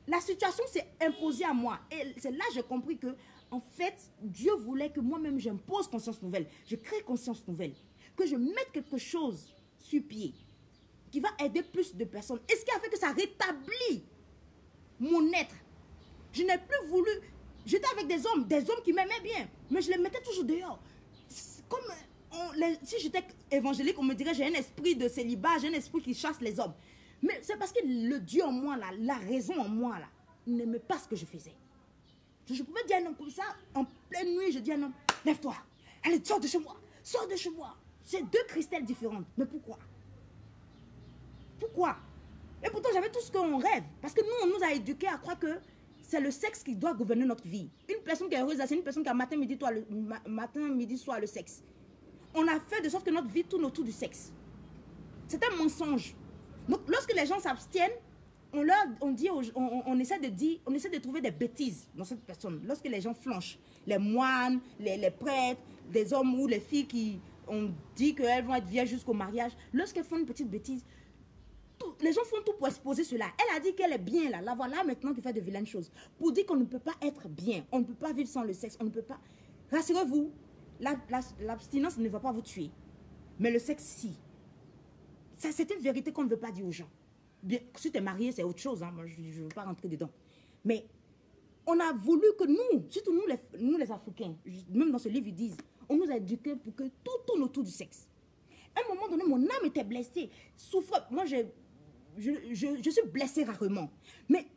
La situation s'est imposée à moi. Et c'est là que j'ai compris que, en fait, Dieu voulait que moi-même j'impose conscience nouvelle. Je crée conscience nouvelle. Que je mette quelque chose sur pied qui va aider plus de personnes. Et ce qui a fait que ça rétablit mon être. Je n'ai plus voulu... J'étais avec des hommes qui m'aimaient bien, mais je les mettais toujours dehors. Comme si j'étais évangélique, on me dirait j'ai un esprit de célibat, j'ai un esprit qui chasse les hommes. Mais c'est parce que le Dieu en moi, là, la raison en moi, là, n'aimait pas ce que je faisais. Je pouvais dire à un homme comme ça, en pleine nuit, je dis à un homme, lève-toi, allez, sors de chez moi, sors de chez moi. C'est deux Christelles différentes. Mais pourquoi? Pourquoi? Et pourtant, j'avais tout ce qu'on rêve. Parce que nous, on nous a éduqués à croire que c'est le sexe qui doit gouverner notre vie. Une personne qui est heureuse, c'est une personne qui a matin, midi, soir, le sexe. On a fait de sorte que notre vie tourne autour du sexe. C'est un mensonge. Donc, lorsque les gens s'abstiennent, on essaie de trouver des bêtises dans cette personne. Lorsque les gens flanchent, les moines, les prêtres, des hommes ou les filles qui ont dit qu'elles vont être vierges jusqu'au mariage, lorsqu'elles font une petite bêtise, les gens font tout pour exposer cela. Elle a dit qu'elle est bien là. La voilà maintenant qui fait de vilaines choses. Pour dire qu'on ne peut pas être bien. On ne peut pas vivre sans le sexe. On ne peut pas. Rassurez-vous, l'abstinence ne va pas vous tuer. Mais le sexe, si. C'est une vérité qu'on ne veut pas dire aux gens. Bien, si tu es marié, c'est autre chose. Hein. Moi, je ne veux pas rentrer dedans. Mais on a voulu que nous, surtout nous les Africains, même dans ce livre, ils disent, on nous a éduqués pour que tout tourne autour du sexe. À un moment donné, mon âme était blessée. Souffre. Moi, je suis blessée rarement. Mais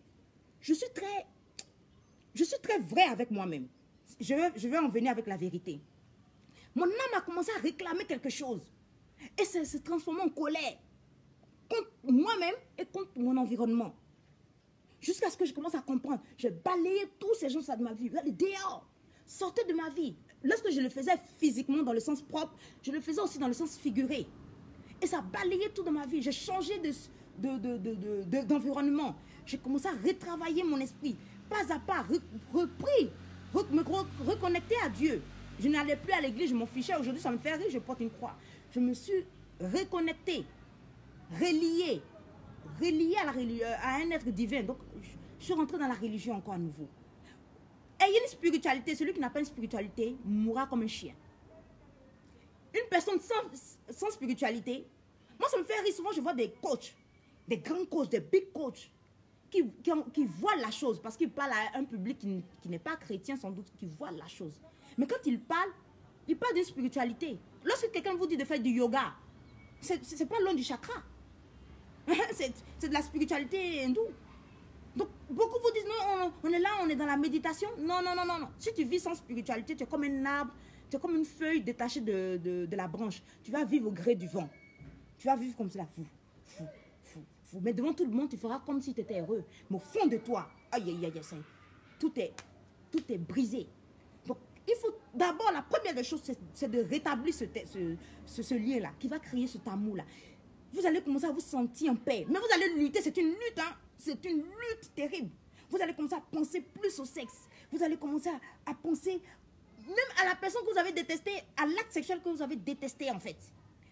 je suis très vraie avec moi-même. Je vais en venir avec la vérité. Mon âme a commencé à réclamer quelque chose. Et ça se transforme en colère. Contre moi-même et contre mon environnement. Jusqu'à ce que je commence à comprendre. J'ai balayé tous ces gens de ma vie. Allez, dehors. Sortez de ma vie. Lorsque je le faisais physiquement dans le sens propre, je le faisais aussi dans le sens figuré. Et ça balayait tout dans ma vie. J'ai changé d'environnement. J'ai commencé à retravailler mon esprit. Pas à pas, me reconnecter à Dieu. Je n'allais plus à l'église, je m'en fichais. Aujourd'hui, ça me fait rire, je porte une croix. Je me suis reconnectée, reliée à un être divin. Donc, je suis rentrée dans la religion encore à nouveau. Ayez une spiritualité. Celui qui n'a pas une spiritualité mourra comme un chien. Une personne sans spiritualité, moi ça me fait rire. Souvent je vois des coachs, des grands coachs, des big coachs qui voient la chose parce qu'ils parlent à un public qui n'est pas chrétien sans doute, qui voit la chose. Mais quand ils parlent d'une spiritualité. Lorsque quelqu'un vous dit de faire du yoga, c'est pas loin du chakra. C'est de la spiritualité hindoue. Donc, beaucoup vous disent, non, on est là, on est dans la méditation. Non, non, non, non, non. Si tu vis sans spiritualité, tu es comme un arbre, tu es comme une feuille détachée de la branche. Tu vas vivre au gré du vent. Tu vas vivre comme cela, fou. Mais devant tout le monde, tu feras comme si tu étais heureux. Mais au fond de toi, aïe, aïe, aïe, tout est brisé. Donc, il faut d'abord, la première des choses, c'est de rétablir ce lien-là, qui va créer cet amour-là. Vous allez commencer à vous sentir en paix. Mais vous allez lutter, c'est une lutte, hein. C'est une lutte terrible. Vous allez commencer à penser plus au sexe. Vous allez commencer à penser même à la personne que vous avez détestée, à l'acte sexuel que vous avez détesté en fait.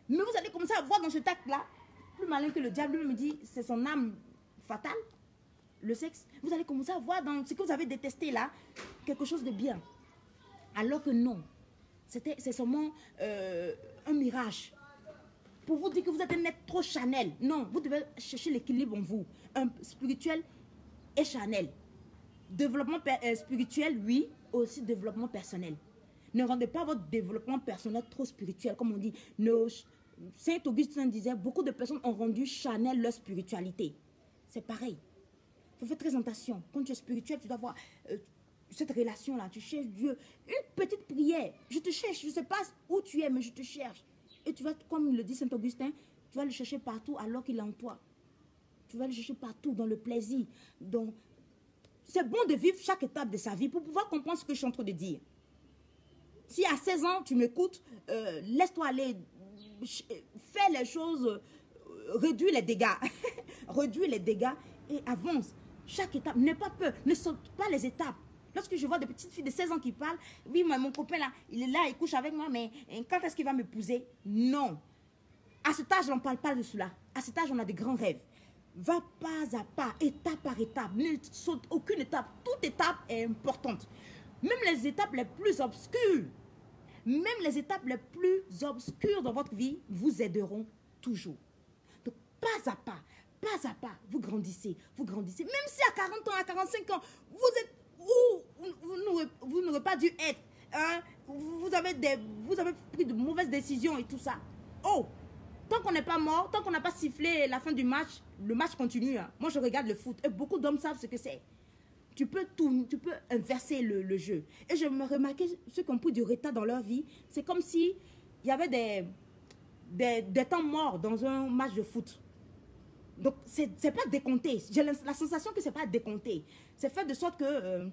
Mais vous allez commencer à voir dans cet acte-là, plus malin que le diable me dit, c'est son âme fatale, le sexe. Vous allez commencer à voir dans ce que vous avez détesté là, quelque chose de bien. Alors que non, c'est seulement un mirage. Pour vous dire que vous êtes un être trop charnel. Non, vous devez chercher l'équilibre en vous. Un spirituel et charnel. Développement spirituel, oui, aussi développement personnel. Ne rendez pas votre développement personnel trop spirituel. Comme on dit, Saint Augustin disait, beaucoup de personnes ont rendu charnel leur spiritualité. C'est pareil. Il faut faire très attention. Quand tu es spirituel, tu dois avoir cette relation-là. Tu cherches Dieu. Une petite prière. Je te cherche. Je ne sais pas où tu es, mais je te cherche. Et tu vas, comme le dit Saint Augustin, tu vas le chercher partout alors qu'il est en toi. Tu vas le chercher partout, dans le plaisir. C'est bon de vivre chaque étape de sa vie pour pouvoir comprendre ce que je suis en train de dire. Si à 16 ans, tu m'écoutes, laisse-toi aller, fais les choses, réduis les dégâts. Réduis les dégâts et avance. Chaque étape, n'aie pas peur, ne saute pas les étapes. Lorsque je vois des petites filles de 16 ans qui parlent, oui, mais mon copain là, il est là, il couche avec moi, mais quand est-ce qu'il va m'épouser? Non. À cet âge, on ne parle pas de cela. À cet âge, on a des grands rêves. Va pas à pas, étape par étape. Ne saute aucune étape. Toute étape est importante. Même les étapes les plus obscures, dans votre vie vous aideront toujours. Donc, pas à pas, vous grandissez. Même si à 40 ans, à 45 ans, vous êtes où vous n'aurez pas dû être. Hein? Vous avez pris de mauvaises décisions et tout ça. Oh, Tant qu'on n'est pas mort, tant qu'on n'a pas sifflé la fin du match, le match continue. Hein. Moi, je regarde le foot et beaucoup d'hommes savent ce que c'est. Tu peux inverser le jeu. Et je me remarquais, ceux qui ont pris du retard dans leur vie, c'est comme si il y avait des temps morts dans un match de foot. Donc, c'est pas décompté. J'ai la sensation que c'est pas décompté. C'est fait de sorte que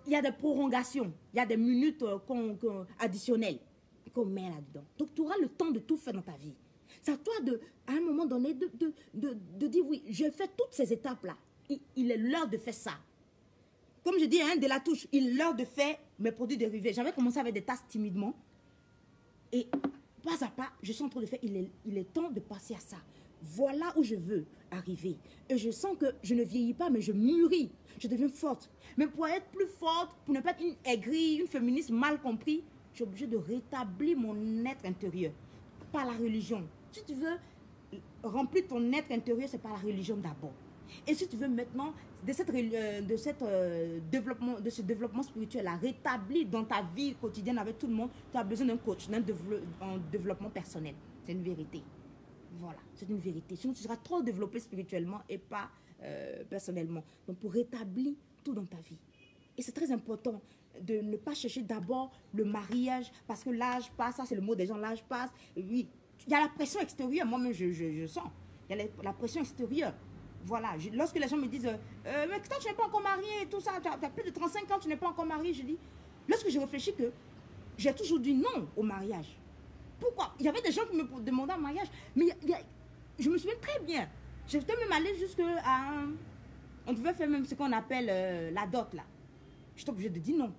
il y a des prolongations, il y a des minutes additionnelles qu'on met là-dedans. Donc, tu auras le temps de tout faire dans ta vie. C'est à toi, à un moment donné, de dire, oui, je fais toutes ces étapes-là. Il est l'heure de faire ça. Comme je dis, hein, de la touche, il est l'heure de faire mes produits dérivés. J'avais commencé avec des tasses timidement. Et pas à pas, je suis en train de faire, il est temps de passer à ça. Voilà où je veux arriver. Et je sens que je ne vieillis pas, mais je mûris. Je deviens forte. Mais pour être plus forte, pour ne pas être une aigrie, une féministe mal compris, je suis obligée de rétablir mon être intérieur. Par la religion. Si tu veux remplir ton être intérieur, c'est par la religion d'abord. Et si tu veux maintenant, de ce développement spirituel à rétablir dans ta vie quotidienne avec tout le monde, tu as besoin d'un coach, d'un développement personnel. C'est une vérité. Voilà, c'est une vérité. Sinon, tu seras trop développé spirituellement et pas personnellement. Donc, pour rétablir tout dans ta vie. Et c'est très important de ne pas chercher d'abord le mariage, parce que l'âge passe, ça c'est le mot des gens, l'âge passe. Oui, il y a la pression extérieure, moi-même je sens. Il y a la pression extérieure. Voilà, lorsque les gens me disent mais toi tu n'es pas encore marié et tout ça, tu as plus de 35 ans, tu n'es pas encore marié, je dis, lorsque je réfléchis que j'ai toujours dit non au mariage. Pourquoi? Il y avait des gens qui me demandaient un mariage, mais je me souviens très bien. J'étais même allée jusqu'à on devait faire même ce qu'on appelle la dot là. J'étais obligée de dire non.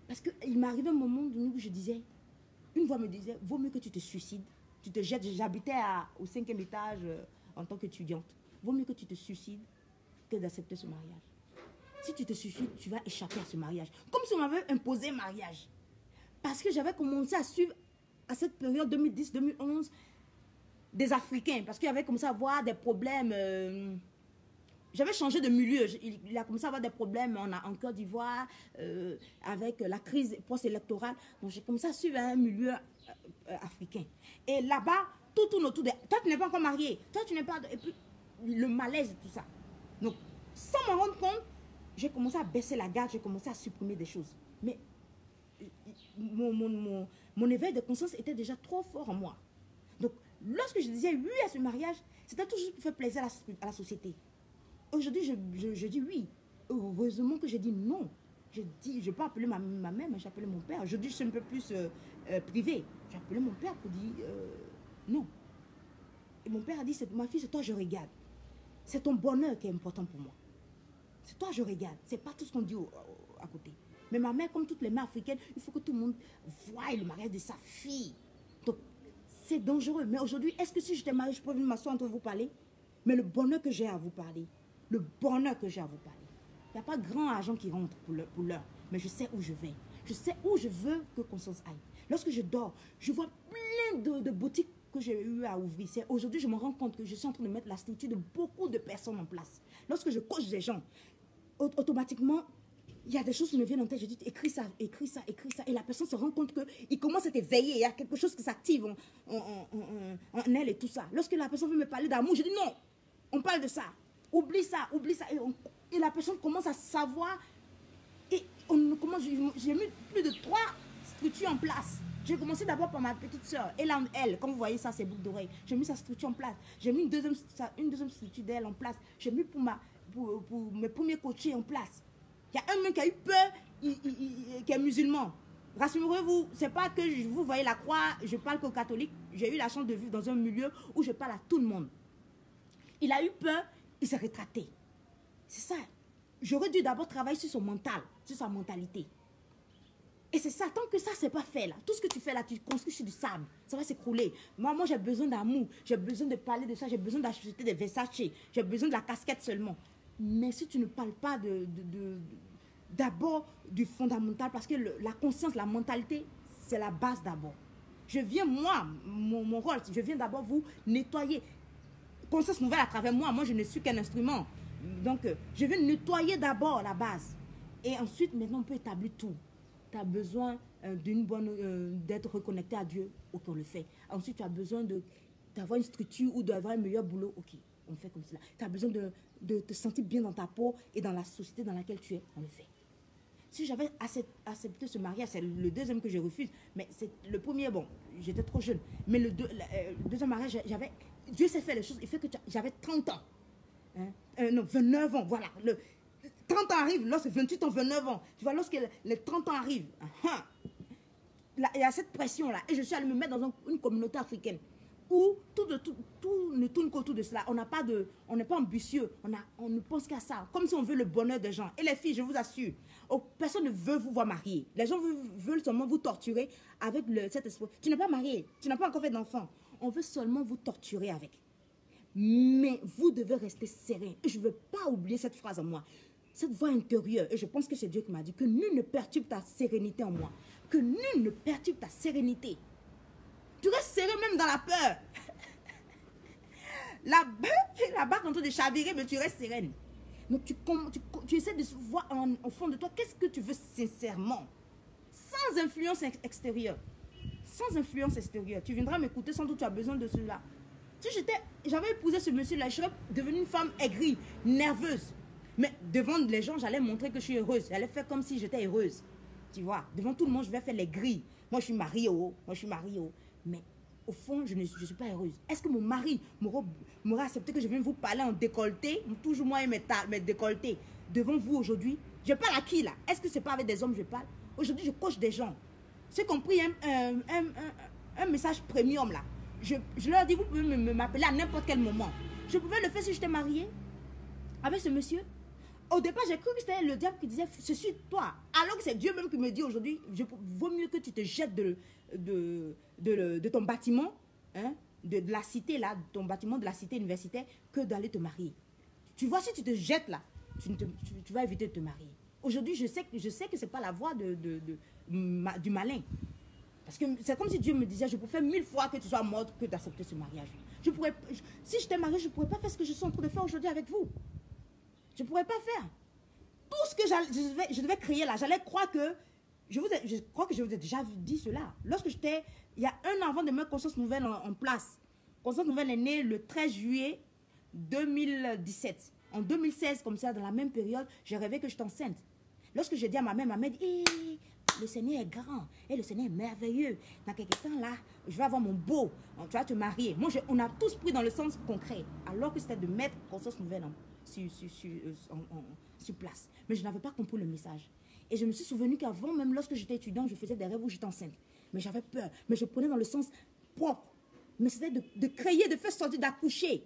Parce qu'il m'est arrivé un moment où je disais, une voix me disait, vaut mieux que tu te suicides, tu te jettes. J'habitais au 5e étage en tant qu'étudiante. Vaut mieux que tu te suicides que d'accepter ce mariage. Si tu te suicides, tu vas échapper à ce mariage. Comme si on m'avait imposé un mariage. Parce que j'avais commencé à suivre, à cette période 2010-2011, des Africains. Parce qu'il y avait commencé à avoir des problèmes. J'avais changé de milieu. Il a commencé à avoir des problèmes en Côte d'Ivoire avec la crise post-électorale. Donc j'ai commencé à suivre un milieu africain. Et là-bas, tout tourne autour de... Toi, tu n'es pas encore marié. Toi, tu n'es pas... Et puis, le malaise, tout ça. Donc, sans m'en rendre compte, j'ai commencé à baisser la garde, j'ai commencé à supprimer des choses. Mais mon éveil de conscience était déjà trop fort en moi. Donc, lorsque je disais oui à ce mariage, c'était toujours pour faire plaisir à la société. Aujourd'hui, je dis oui. Heureusement que j'ai dit non. Je ne peux pas appeler ma mère, mais j'ai appelé mon père. Aujourd'hui, je suis un peu plus privée. J'ai appelé mon père pour dire non. Et mon père a dit, ma fille, c'est toi que je regarde. C'est ton bonheur qui est important pour moi. C'est toi que je regarde. C'est pas tout ce qu'on dit à côté. Mais ma mère, comme toutes les mères africaines, il faut que tout le monde voie le mariage de sa fille. Donc, c'est dangereux. Mais aujourd'hui, est-ce que si j'étais mariée, je pourrais venir m'asseoir entre vous parler? Mais le bonheur que j'ai à vous parler, le bonheur que j'ai à vous parler. Il n'y a pas grand argent qui rentre pour l'heure, mais je sais où je vais. Je sais où je veux que Constance aille. Lorsque je dors, je vois plein de boutiques que j'ai eu à ouvrir. Aujourd'hui, je me rends compte que je suis en train de mettre la structure de beaucoup de personnes en place. Lorsque je coach des gens, automatiquement, il y a des choses qui me viennent en tête. Je dis, écris ça, écris ça, écris ça. Et la personne se rend compte qu'il commence à t'éveiller. Il y a quelque chose qui s'active en elle et tout ça. Lorsque la personne veut me parler d'amour, je dis non, on parle de ça. Oublie ça, oublie ça. Et la personne commence à savoir. Et j'ai mis plus de 3 structures en place. J'ai commencé d'abord par ma petite soeur. Elle, comme vous voyez ça, c'est boucles d'oreilles. J'ai mis sa structure en place. J'ai mis une deuxième structure d'elle en place. J'ai mis pour mes premiers coachés en place. Il y a un mec qui a eu peur, qui est musulman. Rassurez-vous, c'est pas que vous voyez la croix, je parle qu'aux catholiques. J'ai eu la chance de vivre dans un milieu où je parle à tout le monde. Il a eu peur, il s'est rétracté. C'est ça. J'aurais dû d'abord travailler sur son mental, sur sa mentalité. Et c'est ça, tant que ça, c'est pas fait là. Tout ce que tu fais là, tu construis sur du sable. Ça va s'écrouler. Moi, j'ai besoin d'amour. J'ai besoin de parler de ça. J'ai besoin d'acheter des Versace. J'ai besoin de la casquette seulement. Mais si tu ne parles pas d'abord du fondamental, parce que la conscience, la mentalité, c'est la base d'abord. Je viens, moi, mon rôle, je viens d'abord vous nettoyer. Conscience nouvelle à travers moi. Moi, je ne suis qu'un instrument. Donc, je vais nettoyer d'abord la base. Et ensuite, maintenant, on peut établir tout. tu as besoin d'être reconnecté à Dieu, ok, on le fait. Ensuite, tu as besoin d'avoir une structure ou d'avoir un meilleur boulot, ok, on fait comme cela. Tu as besoin de te sentir bien dans ta peau et dans la société dans laquelle tu es, on le fait. Si j'avais accepté ce mariage, c'est le deuxième que je refuse, mais c'est le premier, bon, j'étais trop jeune, mais le deuxième mariage, Dieu sait faire les choses, il fait que j'avais 30 ans, hein? Non, 29 ans, voilà, 30 ans arrivent, lorsque 28 ans, 29 ans, tu vois, lorsque les 30 ans arrivent, il y a cette pression-là, et je suis allée me mettre dans une communauté africaine, où tout ne tourne qu'autour de cela. On n'est pas ambitieux, on ne pense qu'à ça, comme si on veut le bonheur des gens. Et les filles, je vous assure, personne ne veut vous voir marier. Les gens veulent seulement vous torturer avec cet espoir. Tu n'es pas marié, tu n'as pas encore fait d'enfant. On veut seulement vous torturer avec. Mais vous devez rester serein. Et je ne veux pas oublier cette phrase en moi. Cette voix intérieure, et je pense que c'est Dieu qui m'a dit, que nul ne perturbe ta sérénité en moi. Que nul ne perturbe ta sérénité. Tu restes serré même dans la peur. La barque est en train de chavirer, mais tu restes sereine. Donc tu essaies de voir au fond de toi, qu'est-ce que tu veux sincèrement. Sans influence extérieure. Sans influence extérieure. Tu viendras m'écouter, sans doute tu as besoin de cela. Si j'avais épousé ce monsieur-là, je serais devenue une femme aigrie, nerveuse. Mais devant les gens, j'allais montrer que je suis heureuse. J'allais faire comme si j'étais heureuse. Tu vois, devant tout le monde, je vais faire les grilles. Moi, je suis mariée, moi, je suis mariée, Mais au fond, je ne suis pas heureuse. Est-ce que mon mari m'aurait accepté que je vienne vous parler en décolleté, toujours moi et mes décolletés, devant vous aujourd'hui? Je parle à qui là? Est-ce que c'est pas avec des hommes que je parle? Aujourd'hui, je coach des gens. C'est compris un message premium là. Je leur dis, vous pouvez m'appeler à n'importe quel moment. Je pouvais le faire si j'étais mariée avec ce monsieur. Au départ, j'ai cru que c'était le diable qui disait, ce suis toi. Alors que c'est Dieu même qui me dit aujourd'hui, vaut mieux que tu te jettes de ton bâtiment, hein, de la cité là, ton bâtiment de la cité universitaire, que d'aller te marier. Tu vois, si tu te jettes là, tu vas éviter de te marier. Aujourd'hui, je sais que ce n'est pas la voie du malin. Parce que c'est comme si Dieu me disait, je préfère 1000 fois que tu sois morte que d'accepter ce mariage. Si je t'ai mariée, je ne pourrais pas faire ce que je suis en train de faire aujourd'hui avec vous. Je ne pourrais pas faire. Tout ce que je devais créer là, j'allais croire que... Je crois que je vous ai déjà dit cela. Il y a un an avant de mettre Conscience Nouvelle en place. Conscience Nouvelle est née le 13 juillet 2017. En 2016, comme ça, dans la même période, j'ai rêvé que j'étais enceinte. Lorsque j'ai dit à ma mère dit, le Seigneur est grand et le Seigneur est merveilleux. Dans quelques temps là, je vais avoir mon beau. Tu vas te marier. Moi, on a tous pris dans le sens concret. Alors que c'était de mettre Conscience Nouvelle sur place. Mais je n'avais pas compris le message. Et je me suis souvenu qu'avant, même lorsque j'étais étudiante, je faisais des rêves où j'étais enceinte. Mais j'avais peur. Mais je prenais dans le sens propre. Mais c'était de créer, de faire sortir, d'accoucher.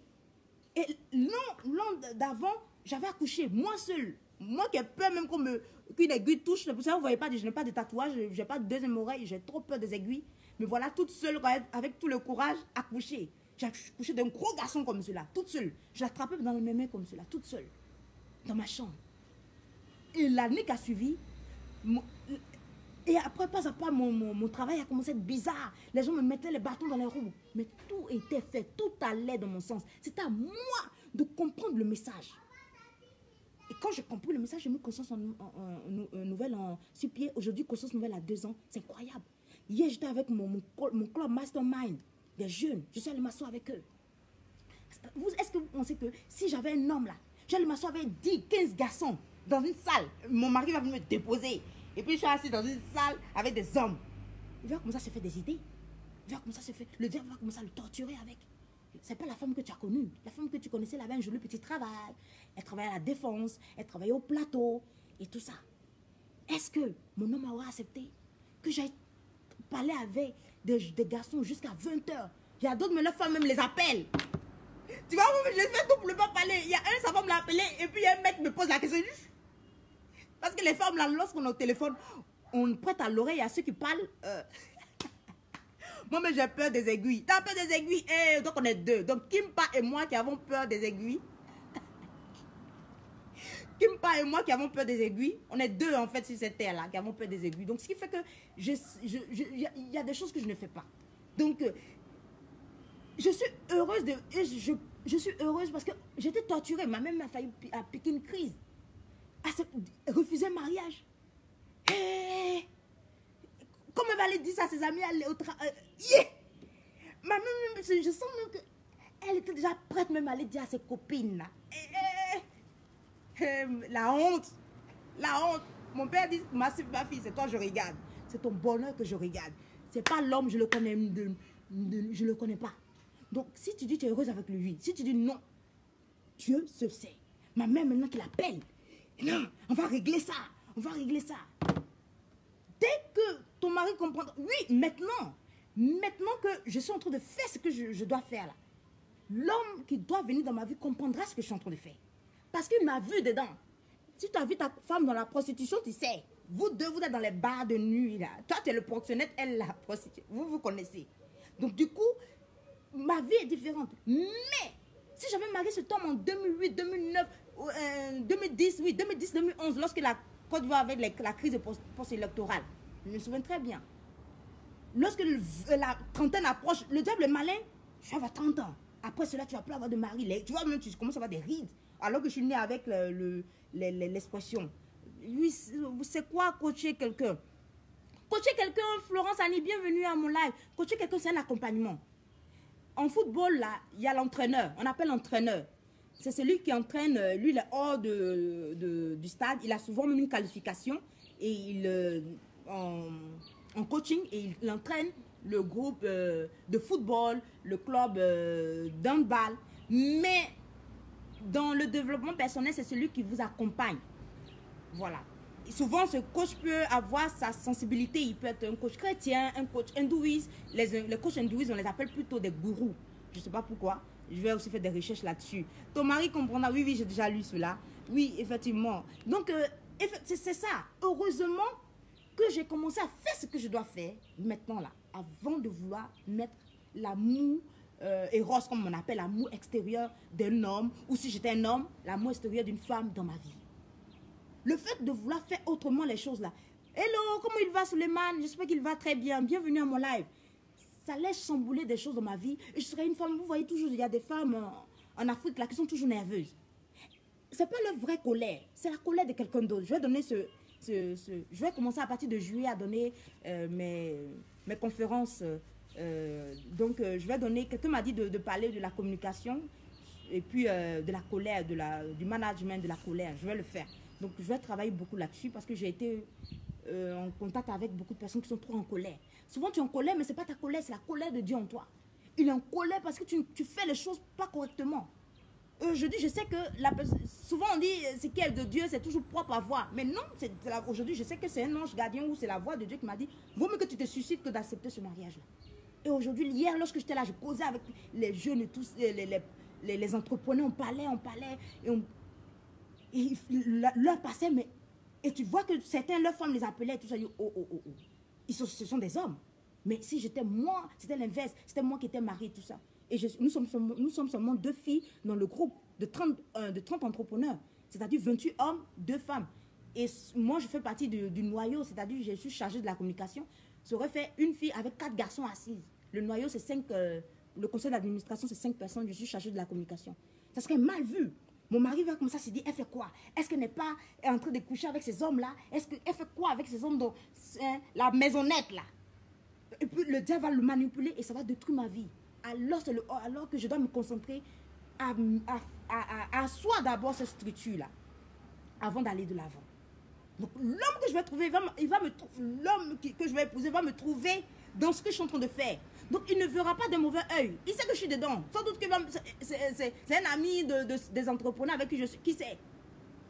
Et l'an d'avant, j'avais accouché, moi seule. Moi qui ai peur même qu'une aiguille touche. C'est pour ça que vous ne voyez pas, je n'ai pas de tatouage, je n'ai pas de deuxième oreille, j'ai trop peur des aiguilles. Mais voilà, toute seule, avec tout le courage, accoucher. J'ai accouché d'un gros garçon comme cela, toute seule. Je l'attrapais dans mes mains comme cela, toute seule. Dans ma chambre. Et l'année qui a suivi, et après, pas à pas, mon travail a commencé à être bizarre. Les gens me mettaient les bâtons dans les roues. Mais tout était fait, tout allait dans mon sens. C'était à moi de comprendre le message. Et quand j'ai compris le message, j'ai mis Conscience Nouvelle sur pied. Aujourd'hui, Conscience Nouvelle a 2 ans. C'est incroyable. Hier, j'étais avec mon club Mastermind, des jeunes. Je suis allée m'asseoir avec eux. Est-ce que vous pensez que si j'avais un homme là, j'allais m'asseoir avec 10, 15 garçons dans une salle, mon mari va venir me déposer. Et puis je suis assis dans une salle avec des hommes. Il va commencer à se faire des idées. Il va commencer à se faire... Le diable va commencer à le torturer avec. C'est pas la femme que tu as connue. La femme que tu connaissais, elle avait un joli petit travail. Elle travaillait à la défense, elle travaillait au plateau et tout ça. Est-ce que mon homme aura accepté que j'aille parler avec des garçons jusqu'à 20 h? Il y a d'autres, mais leurs femmes même les appellent. Tu vois, je fais tout pour ne pas parler. Il y a un, sa femme l'a appelé et puis il y a un mec qui me pose la question. Parce que les femmes, là, lorsqu'on est au téléphone, on prête à l'oreille à ceux qui parlent. Moi, mais j'ai peur des aiguilles. T'as peur des aiguilles? Donc, on est 2. Donc, Kimpa et moi qui avons peur des aiguilles. Kimpa et moi qui avons peur des aiguilles. On est 2, en fait, sur cette terre-là, qui avons peur des aiguilles. Donc, ce qui fait que il y a des choses que je ne fais pas. Donc, je suis heureuse je suis heureuse parce que j'étais torturée. Ma mère m'a failli piquer une crise. Refuser un mariage. Comme elle va aller dire ça à ses amis, elle est au travail. Yeah! Ma mère, je sens même qu'elle était déjà prête même à aller dire à ses copines. Là. La honte. La honte. Mon père dit, ma fille, c'est toi que je regarde. C'est ton bonheur que je regarde. C'est pas l'homme, je le connais. Je le connais pas. Donc, si tu dis tu es heureuse avec lui, si tu dis non, Dieu se sait. Ma mère, maintenant qu'il appelle, non, on va régler ça. On va régler ça. Dès que ton mari comprendra, oui, maintenant que je suis en train de faire ce que je dois faire là, l'homme qui doit venir dans ma vie comprendra ce que je suis en train de faire. Parce qu'il m'a vu dedans. Si tu as vu ta femme dans la prostitution, tu sais. Vous deux, vous êtes dans les bars de nuit là. Toi, tu es le proxénète, elle la prostituée. Vous connaissez. Donc du coup, ma vie est différente. Mais si j'avais marié cet homme en 2008, 2009, 2010, oui, 2010, 2011, lorsque la Côte d'Ivoire avait la crise post-électorale, je me souviens très bien. Lorsque la trentaine approche, le diable est malin, tu vas avoir 30 ans. Après cela, tu vas plus avoir de mari. Tu vois, même tu commences à avoir des rides. Alors que je suis née avec l'expression. Oui, c'est quoi coacher quelqu'un? Coacher quelqu'un, Florence Annie, bienvenue à mon live. Coacher quelqu'un, c'est un accompagnement. En football, là, il y a l'entraîneur. On appelle l'entraîneur. C'est celui qui entraîne, lui, il est hors du stade. Il a souvent même une qualification. Et il, en coaching, et il entraîne le groupe de football, le club d'handball. Mais dans le développement personnel, c'est celui qui vous accompagne. Voilà. Et souvent, ce coach peut avoir sa sensibilité. Il peut être un coach chrétien, un coach hindouiste. Les coachs hindouistes, on les appelle plutôt des gourous. Je ne sais pas pourquoi. Je vais aussi faire des recherches là-dessus. Ton mari comprendra. Oui, oui, j'ai déjà lu cela. Oui, effectivement. Donc, c'est ça. Heureusement que j'ai commencé à faire ce que je dois faire maintenant là. Avant de vouloir mettre l'amour éros, comme on appelle l'amour extérieur d'un homme. Ou si j'étais un homme, l'amour extérieur d'une femme dans ma vie. Le fait de vouloir faire autrement les choses là. Hello, comment il va Suleiman? J'espère qu'il va très bien. Bienvenue à mon live. Ça laisse chambouler des choses dans ma vie. Et je serais une femme, vous voyez toujours, il y a des femmes en Afrique là qui sont toujours nerveuses. C'est pas leur vraie colère, c'est la colère de quelqu'un d'autre. Je vais donner je vais commencer à partir de juillet à donner mes conférences. Donc je vais donner, quelqu'un m'a dit de parler de la communication et puis de la colère, du management de la colère. Je vais le faire. Donc, je vais travailler beaucoup là-dessus parce que j'ai été en contact avec beaucoup de personnes qui sont trop en colère. Souvent, tu es en colère, mais ce n'est pas ta colère, c'est la colère de Dieu en toi. Il est en colère parce que tu fais les choses pas correctement. Je dis, je sais que souvent on dit, ce qui est de Dieu, c'est toujours propre à voir. Mais non, aujourd'hui, je sais que c'est un ange gardien ou c'est la voix de Dieu qui m'a dit, vaut mieux que tu te suicides que d'accepter ce mariage-là. Et aujourd'hui, hier, lorsque j'étais là, je causais avec les jeunes et tous, les entrepreneurs, on parlait, et l'heure passait, mais et tu vois que certains, leurs femmes les appelaient, tout ça, ce sont des hommes. Mais si j'étais moi, c'était l'inverse, c'était moi qui étais mariée, tout ça. Et nous sommes seulement 2 filles dans le groupe de 30 entrepreneurs, c'est-à-dire 28 hommes, 2 femmes. Et moi, je fais partie du noyau, c'est-à-dire je suis chargée de la communication. Ça aurait fait une fille avec 4 garçons assises. Le noyau, c'est 5, le conseil d'administration, c'est 5 personnes, je suis chargée de la communication. Ça serait mal vu. Mon mari va comme ça se dire, elle fait quoi? Est-ce qu'elle n'est pas en train de coucher avec ces hommes-là? Est-ce qu'elle fait quoi avec ces hommes dans la maisonnette là? Et puis le diable va le manipuler et ça va détruire ma vie. Alors que je dois me concentrer à asseoir d'abord cette structure-là, avant d'aller de l'avant. Donc l'homme que je vais trouver, l'homme que je vais épouser va me trouver dans ce que je suis en train de faire. Donc il ne verra pas de mauvais œil. Il sait que je suis dedans. Sans doute que c'est un ami des entrepreneurs avec qui je suis. Qui sait?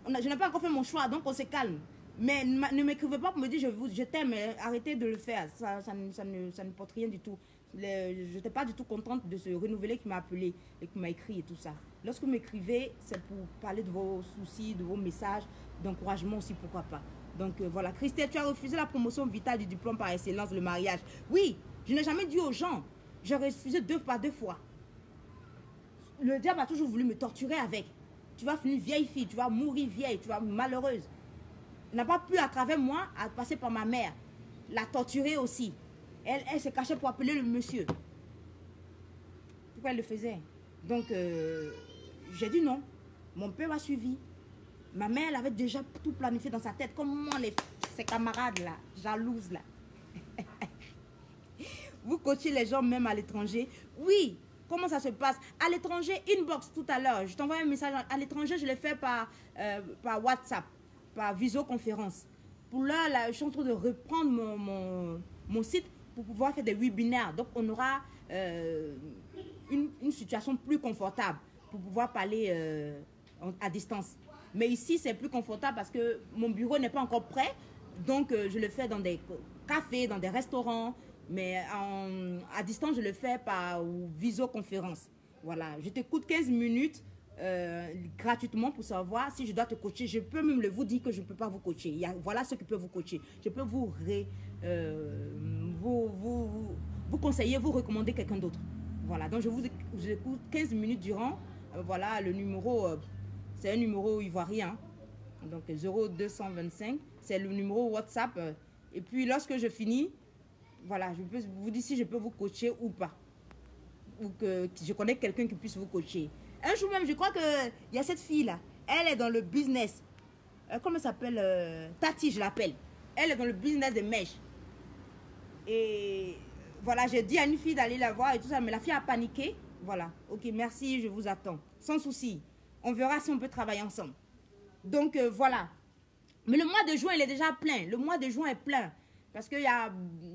Je n'ai pas encore fait mon choix, donc on se calme. Mais ne m'écrivez pas pour me dire je t'aime, arrêtez de le faire. Ça ne porte rien du tout. Je n'étais pas du tout contente de ce renouvelé qui m'a appelé et qui m'a écrit et tout ça. Lorsque vous m'écrivez, c'est pour parler de vos soucis, de vos messages, d'encouragement aussi, pourquoi pas. Donc voilà, Christelle, tu as refusé la promotion vitale du diplôme par excellence, le mariage. Oui, je n'ai jamais dit aux gens. J'ai refusé 2 fois. Le diable a toujours voulu me torturer avec. Tu vas finir vieille fille, tu vas mourir vieille, tu vas malheureuse. Il n'a pas pu à travers moi à passer par ma mère. La torturer aussi. Elle se cachait pour appeler le monsieur. Pourquoi elle le faisait? Donc, j'ai dit non. Mon père m'a suivi. Ma mère, elle avait déjà tout planifié dans sa tête. Comme moi, ses camarades là, jalouses là. Vous coachez les gens même à l'étranger. Oui. Comment ça se passe? À l'étranger, inbox tout à l'heure. Je t'envoie un message. À l'étranger, je le fais par WhatsApp, par visioconférence. Pour là, je suis en train de reprendre mon site pour pouvoir faire des webinaires. Donc, on aura une situation plus confortable pour pouvoir parler à distance. Mais ici, c'est plus confortable parce que mon bureau n'est pas encore prêt. Donc, je le fais dans des cafés, dans des restaurants. Mais à distance, je le fais par visioconférence. Voilà, je t'écoute 15 minutes gratuitement pour savoir si je dois te coacher. Je peux même vous dire que je ne peux pas vous coacher. Voilà ce qui peut vous coacher. Je peux vous conseiller, vous recommander quelqu'un d'autre. Voilà, donc je vous écoute 15 minutes durant. Voilà, le numéro, c'est un numéro ivoirien. Donc 0225, c'est le numéro WhatsApp. Et puis lorsque je finis, voilà, je peux vous dire si je peux vous coacher ou pas. Ou que je connais quelqu'un qui puisse vous coacher. Un jour même, je crois qu'il y a cette fille-là. Elle est dans le business. Comment elle s'appelle? Tati, je l'appelle. Elle est dans le business des mèches. Et voilà, j'ai dit à une fille d'aller la voir et tout ça. Mais la fille a paniqué. Voilà. Ok, merci, je vous attends. Sans souci. On verra si on peut travailler ensemble. Donc, voilà. Mais le mois de juin, il est déjà plein. Le mois de juin est plein. Parce que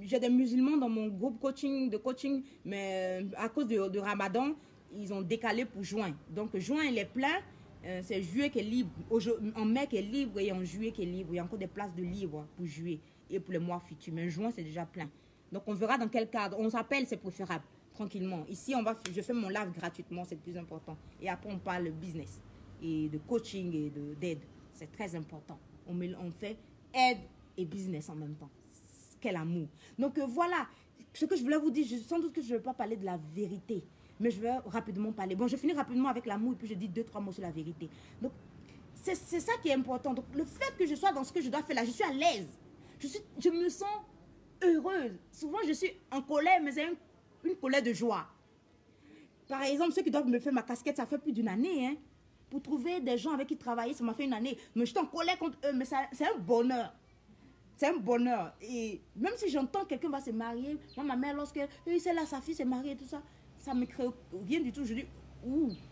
j'ai des musulmans dans mon groupe de coaching, mais à cause de Ramadan, ils ont décalé pour juin. Donc juin, il est plein. C'est juillet qui est libre. En mai qui est libre et en juillet qui est libre. Il y a encore des places de libre pour juillet et pour les mois futurs. Mais juin, c'est déjà plein. Donc on verra dans quel cadre. On s'appelle, c'est préférable, tranquillement. Ici, je fais mon live gratuitement, c'est le plus important. Et après, on parle de business et de coaching et d'aide. C'est très important. On fait aide et business en même temps. Quel amour. Donc voilà, ce que je voulais vous dire, sans doute que je ne vais pas parler de la vérité, mais je vais rapidement parler. Bon, je finis rapidement avec l'amour et puis je dis 2-3 mots sur la vérité. Donc, c'est ça qui est important. Donc, le fait que je sois dans ce que je dois faire là, je suis à l'aise. Je me sens heureuse. Souvent, je suis en colère, mais c'est une colère de joie. Par exemple, ceux qui doivent me faire ma casquette, ça fait plus d'une année. Hein. Pour trouver des gens avec qui travailler, ça m'a fait une année. Mais je suis en colère contre eux, mais c'est un bonheur. C'est un bonheur. Et même si j'entends quelqu'un va se marier, moi, ma mère, lorsque c'est là, sa fille s'est mariée, tout ça, ça me crée rien du tout. Je dis,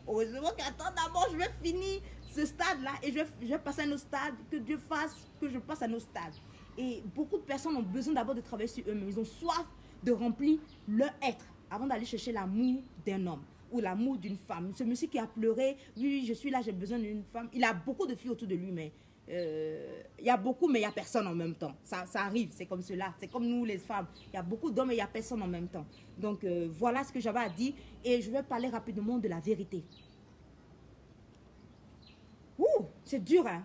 heureusement qu'attends d'abord, je vais finir ce stade-là et je vais passer à un autre stade, que Dieu fasse que je passe à un autre stade. Et beaucoup de personnes ont besoin d'abord de travailler sur eux-mêmes. Ils ont soif de remplir leur être avant d'aller chercher l'amour d'un homme ou l'amour d'une femme. Ce monsieur qui a pleuré, oui, je suis là, j'ai besoin d'une femme. Il a beaucoup de filles autour de lui, mais il y a beaucoup, mais il n'y a personne en même temps. Ça arrive, c'est comme cela. C'est comme nous, les femmes. Il y a beaucoup d'hommes et il n'y a personne en même temps. Donc, voilà ce que j'avais à dire. Et je vais parler rapidement de la vérité. C'est dur, hein.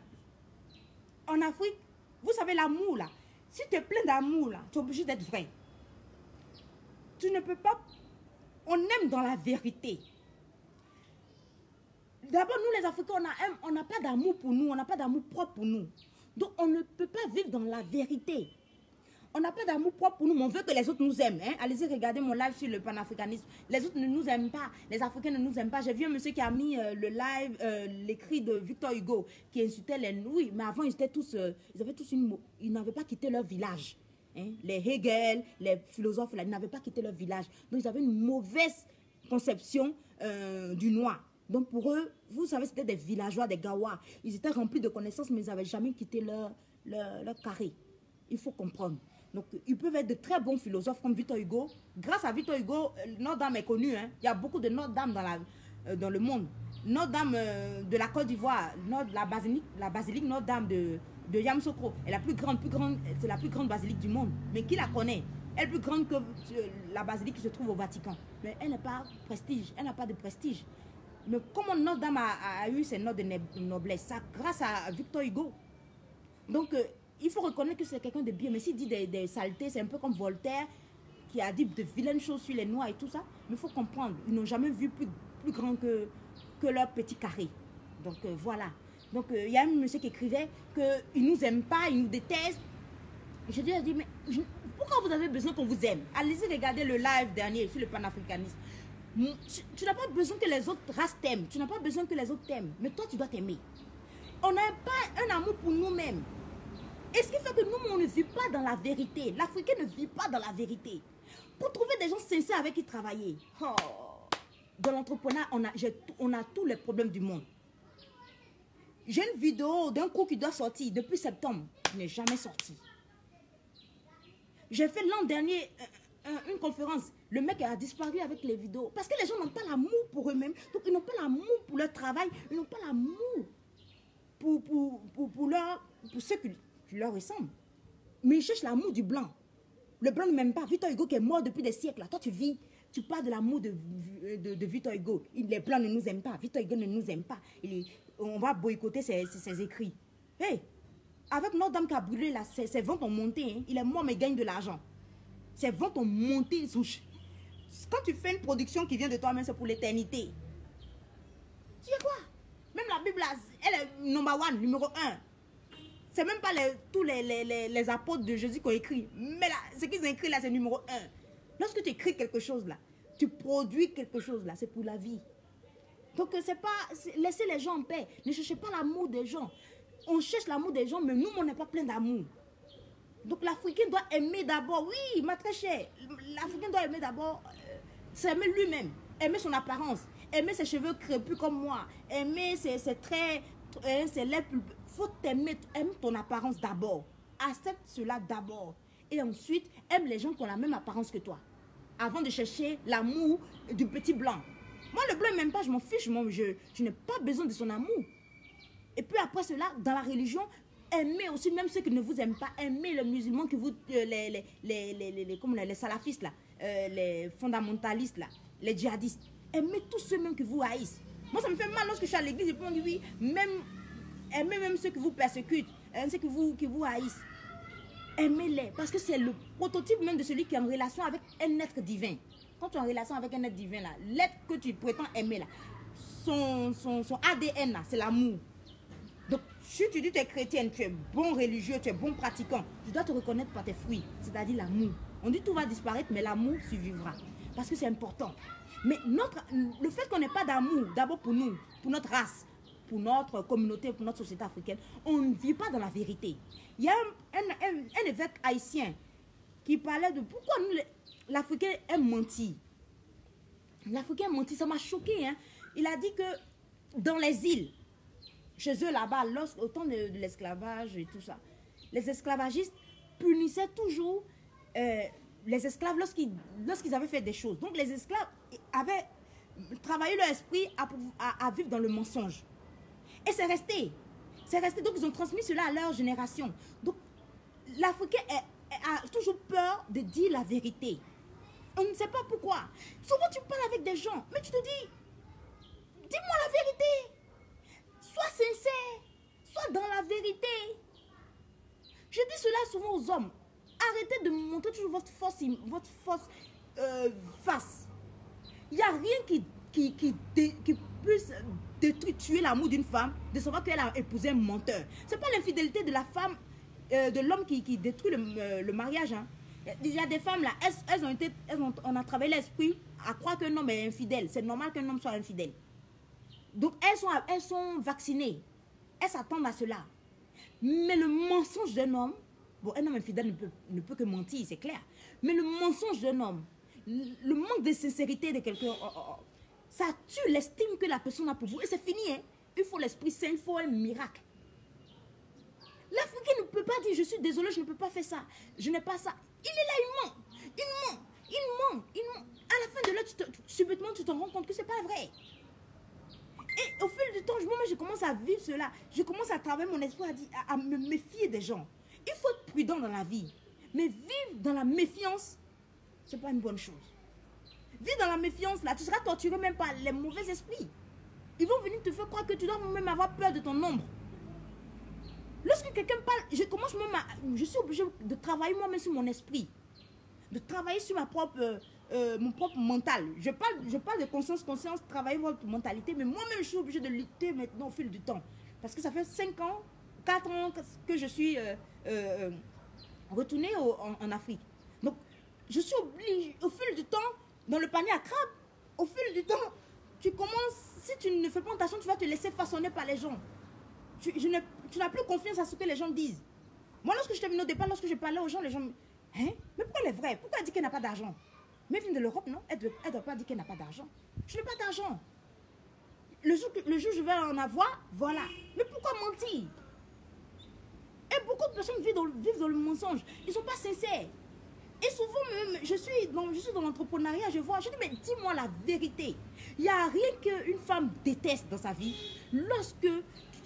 En Afrique, vous savez, l'amour, là. Si tu es plein d'amour, là, tu es obligé d'être vrai. Tu ne peux pas... On aime dans la vérité. D'abord, nous les Africains, on n'a pas d'amour pour nous, on n'a pas d'amour propre pour nous. Donc, on ne peut pas vivre dans la vérité. On n'a pas d'amour propre pour nous, mais on veut que les autres nous aiment. Hein? Allez-y, regardez mon live sur le panafricanisme. Les autres ne nous aiment pas, les Africains ne nous aiment pas. J'ai vu un monsieur qui a mis le live, l'écrit de Victor Hugo, qui insultait les nouilles. Mais avant, ils n'avaient pas quitté leur village. Hein? Les Hegel, les philosophes, là, ils n'avaient pas quitté leur village. Donc, ils avaient une mauvaise conception du noir. Donc pour eux, vous savez, c'était des villageois, des Gawa. Ils étaient remplis de connaissances, mais ils n'avaient jamais quitté leur carré. Il faut comprendre. Donc ils peuvent être de très bons philosophes comme Victor Hugo. Grâce à Victor Hugo, Notre-Dame est connue. Hein. Il y a beaucoup de Notre-Dame dans le monde. Notre-Dame de la Côte d'Ivoire, la basilique Notre-Dame de Yamoussoukro est la plus grande, c'est la plus grande basilique du monde. Mais qui la connaît? Elle est plus grande que la basilique qui se trouve au Vatican. Mais elle n'a pas prestige, elle n'a pas de prestige. Mais comment Notre-Dame a eu ses notes de noblesse, ça grâce à Victor Hugo. Donc, il faut reconnaître que c'est quelqu'un de bien. Mais s'il dit des saletés, c'est un peu comme Voltaire qui a dit de vilaines choses sur les Noirs et tout ça. Mais il faut comprendre, ils n'ont jamais vu plus grand que leur petit carré. Donc, voilà. Donc, il y a un monsieur qui écrivait qu'il ne nous aime pas, il nous déteste. Je lui ai dit, mais pourquoi vous avez besoin qu'on vous aime? Allez-y regarder le live dernier sur le panafricanisme. Tu n'as pas besoin que les autres races t'aiment. Tu n'as pas besoin que les autres t'aiment. Mais toi, tu dois t'aimer. On n'a pas un amour pour nous-mêmes. Et ce qui fait que nous, on ne vit pas dans la vérité. L'Africain ne vit pas dans la vérité. Pour trouver des gens sincères avec qui travailler. Oh. Dans l'entrepreneuriat, on a tous les problèmes du monde. J'ai une vidéo d'un cours qui doit sortir depuis septembre. Il n'est jamais sorti. J'ai fait l'an dernier une conférence. Le mec a disparu avec les vidéos. Parce que les gens n'ont pas l'amour pour eux-mêmes. Donc, ils n'ont pas l'amour pour leur travail. Ils n'ont pas l'amour pour ceux qui leur ressemblent. Mais ils cherchent l'amour du blanc. Le blanc ne m'aime pas. Victor Hugo qui est mort depuis des siècles. Là. Toi, tu vis. Tu parles de l'amour de Victor Hugo. Les blancs ne nous aiment pas. Victor Hugo ne nous aime pas. On va boycotter ses écrits. Hey, avec Notre-Dame qui a brûlé là, ses ventes ont monté. Hein. Il est mort mais il gagne de l'argent. Ses ventes ont monté. Quand tu fais une production qui vient de toi-même, c'est pour l'éternité. Tu sais quoi? Même la Bible, là, elle est numéro 1. C'est même pas tous les apôtres de Jésus qui ont écrit. Mais là, ce qu'ils ont écrit là, c'est numéro 1. Lorsque tu écris quelque chose là, tu produis quelque chose là, c'est pour la vie. Donc, c'est pas... Laissez les gens en paix. Ne cherchez pas l'amour des gens. On cherche l'amour des gens, mais nous, on n'est pas plein d'amour. Donc, l'Africain doit aimer d'abord. Oui, ma très chère. L'Africain doit aimer d'abord... s'aimer lui-même. Aimer son apparence. Aimer ses cheveux crépus comme moi. Aimer ses traits... ses lèvres... Faut t'aimer. Aime ton apparence d'abord. Accepte cela d'abord. Et ensuite, aime les gens qui ont la même apparence que toi. Avant de chercher l'amour du petit blanc. Moi, le blanc, même pas, je m'en fiche. Je n'ai pas besoin de son amour. Et puis après cela, dans la religion, aimez aussi même ceux qui ne vous aiment pas. Aimez les musulmans qui vous... les salafistes, là, les fondamentalistes, là, les djihadistes. Aimez tous ceux même qui vous haïssent. Moi, ça me fait mal lorsque je suis à l'église et puis on dit oui, aimez même ceux qui vous persécutent, ceux qui vous haïssent. Aimez-les, parce que c'est le prototype même de celui qui est en relation avec un être divin. Quand tu es en relation avec un être divin, là, l'être que tu prétends aimer, là, son ADN, là, c'est l'amour. Donc, si tu dis que tu es chrétienne, tu es bon religieux, tu es bon pratiquant, tu dois te reconnaître par tes fruits, c'est-à-dire l'amour. On dit tout va disparaître, mais l'amour survivra. Parce que c'est important. Mais le fait qu'on n'ait pas d'amour, d'abord pour nous, pour notre race, pour notre communauté, pour notre société africaine, on ne vit pas dans la vérité. Il y a un évêque haïtien qui parlait de pourquoi l'Africain aime mentir. L'Africain mentir, ça m'a choqué. Hein? Il a dit que dans les îles, chez eux là-bas, au temps de l'esclavage et tout ça, les esclavagistes punissaient toujours les esclaves lorsqu'ils avaient fait des choses. Donc les esclaves avaient travaillé leur esprit à vivre dans le mensonge. Et c'est resté. C'est resté. Donc ils ont transmis cela à leur génération. Donc l'Africain a toujours peur de dire la vérité. On ne sait pas pourquoi. Souvent tu parles avec des gens, mais tu te dis, dis-moi la vérité. Sois sincère. Sois dans la vérité. Je dis cela souvent aux hommes. Arrêtez de me montrer toujours votre fausse face. Il n'y a rien qui puisse tuer l'amour d'une femme, de savoir qu'elle a épousé un menteur. Ce n'est pas l'infidélité de la femme, de l'homme qui détruit le mariage. Hein. Il y a des femmes là, on a travaillé l'esprit à croire qu'un homme est infidèle. C'est normal qu'un homme soit infidèle. Donc elles sont vaccinées. Elles s'attendent à cela. Mais le mensonge d'un homme, bon, un homme infidèle ne peut que mentir, c'est clair. Mais le mensonge d'un homme, le manque de sincérité de quelqu'un, ça tue l'estime que la personne a pour vous. Et c'est fini. Hein? Il faut l'Esprit Saint, il faut un miracle. L'Africain ne peut pas dire, je suis désolé, je ne peux pas faire ça. Je n'ai pas ça. Il est là, il ment. Il ment. Il ment. Il ment. À la fin de l'heure, subitement, tu te rends compte que ce n'est pas vrai. Et au fil du temps, moi, je commence à vivre cela. Je commence à travailler mon esprit, à me méfier des gens. Il faut être prudent dans la vie. Mais vivre dans la méfiance, ce n'est pas une bonne chose. Vivre dans la méfiance, là, tu seras torturé même par les mauvais esprits. Ils vont venir te faire croire que tu dois même avoir peur de ton ombre. Lorsque quelqu'un parle, je suis obligée de travailler moi-même sur mon esprit. De travailler sur mon propre mental. Je parle de conscience, travailler votre mentalité, mais moi-même, je suis obligée de lutter maintenant au fil du temps. Parce que ça fait 5 ans, 4 ans que je suis retournée en Afrique. Donc, je suis obligée, au fil du temps, dans le panier à crabe, au fil du temps, tu commences, si tu ne fais pas attention, tu vas te laisser façonner par les gens. Tu n'as plus confiance à ce que les gens disent. Moi, lorsque je t'ai venu au départ, lorsque je parlais aux gens, les gens, Hein? Mais pourquoi elle est vraie? Pourquoi elle dit qu'elle n'a pas d'argent? Mais elle vient de l'Europe, non? Elle ne doit pas dire qu'elle n'a pas d'argent. Je n'ai pas d'argent. Le jour où je vais en avoir, voilà. Mais pourquoi mentir? Et beaucoup de personnes vivent dans le mensonge. Ils ne sont pas sincères. Et souvent même, je suis dans l'entrepreneuriat, je dis, mais dis-moi la vérité. Il n'y a rien qu'une femme déteste dans sa vie lorsque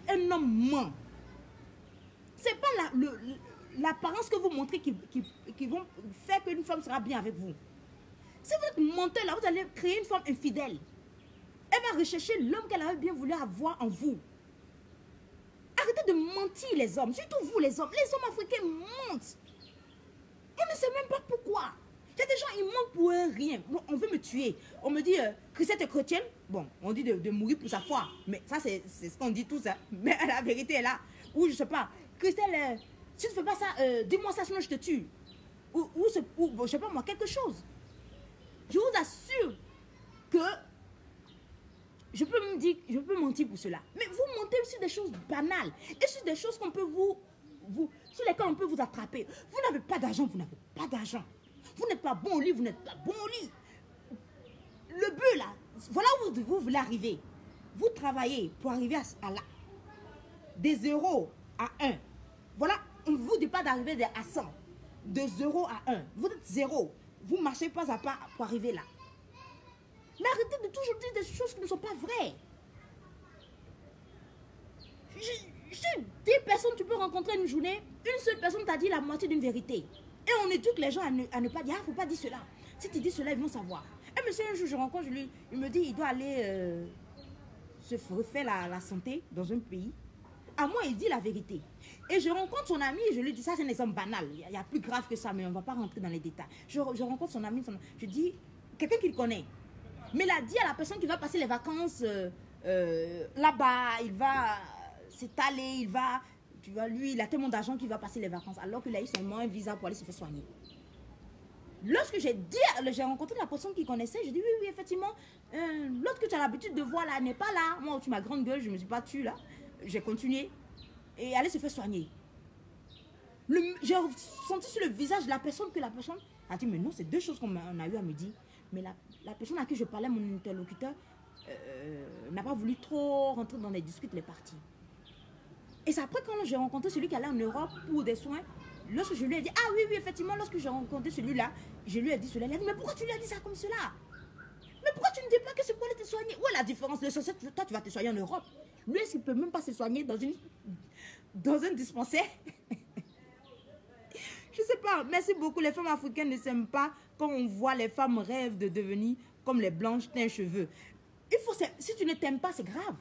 un homme ment. Ce n'est pas l'apparence que vous montrez qui vont faire qu'une femme sera bien avec vous. Si vous êtes menteur là, vous allez créer une femme infidèle. Elle va rechercher l'homme qu'elle avait bien voulu avoir en vous. Arrêtez de mentir les hommes, surtout vous les hommes. Les hommes africains mentent. On ne sait même pas pourquoi. Il y a des gens, ils mentent pour rien. Bon, on veut me tuer. On me dit, Christelle est chrétienne. Bon, on dit de mourir pour sa foi. Mais ça, c'est ce qu'on dit tous. Hein. Mais la vérité est là. Ou je ne sais pas. Christelle, si tu ne fais pas ça, dis-moi ça, sinon je te tue. Ou je ne sais pas moi, quelque chose. Je vous assure que je peux mentir pour cela. Mais vous mentez sur des choses banales. Et sur des choses qu'on peut sur lesquelles on peut vous attraper. Vous n'avez pas d'argent, vous n'avez pas d'argent. Vous n'êtes pas bon au lit, vous n'êtes pas bon au lit. Le but là, voilà où vous voulez arriver. Vous travaillez pour arriver à là. Des 0 à 1. Voilà, on ne vous dit pas d'arriver à 100. De 0 à 1. Vous êtes 0. Vous marchez pas à pas pour arriver là. Mais arrêtez de toujours dire des choses qui ne sont pas vraies. J'ai 10 personnes que tu peux rencontrer une journée, une seule personne t'a dit la moitié d'une vérité. Et on éduque les gens à ne pas dire, il ne faut pas dire cela. Si tu dis cela, ils vont savoir. Un monsieur, un jour, je rencontre, il me dit, il doit aller se refaire la santé dans un pays. À moi, il dit la vérité. Et je rencontre son ami, je lui dis, ça c'est un exemple banal. Il y a plus grave que ça, mais on ne va pas rentrer dans les détails. Je rencontre son ami, je dis, quelqu'un qu'il connaît. Mais il a dit à la personne qui va passer les vacances là-bas, il va s'étaler, tu vois, lui, il a tellement d'argent qu'il va passer les vacances, alors qu'il a eu seulement un visa pour aller se faire soigner. Lorsque j'ai rencontré la personne qui connaissait, j'ai dit, oui, effectivement, l'autre que tu as l'habitude de voir là n'est pas là. Moi, tu ma grande gueule, je ne me suis pas tue là. J'ai continué et aller se faire soigner. J'ai senti sur le visage de la personne que la personne a dit, mais non, c'est deux choses qu'on a eu à me dire. Mais la personne à qui je parlais, mon interlocuteur, n'a pas voulu trop rentrer dans les discussions, les parties. Et c'est après quand j'ai rencontré celui qui allait en Europe pour des soins, lorsque je lui ai dit, ah oui, effectivement, lorsque j'ai rencontré celui-là, je lui ai dit cela. Il a dit, mais pourquoi tu lui as dit ça comme cela? Mais pourquoi tu ne dis pas que c'est pour aller te soigner? Où est la différence? Toi, tu vas te soigner en Europe. Lui, il ne peut même pas se soigner dans un dispensaire. Je ne sais pas. Merci beaucoup. Les femmes africaines ne s'aiment pas quand on voit les femmes rêvent de devenir comme les blanches teintes cheveux. Si tu ne t'aimes pas, c'est grave.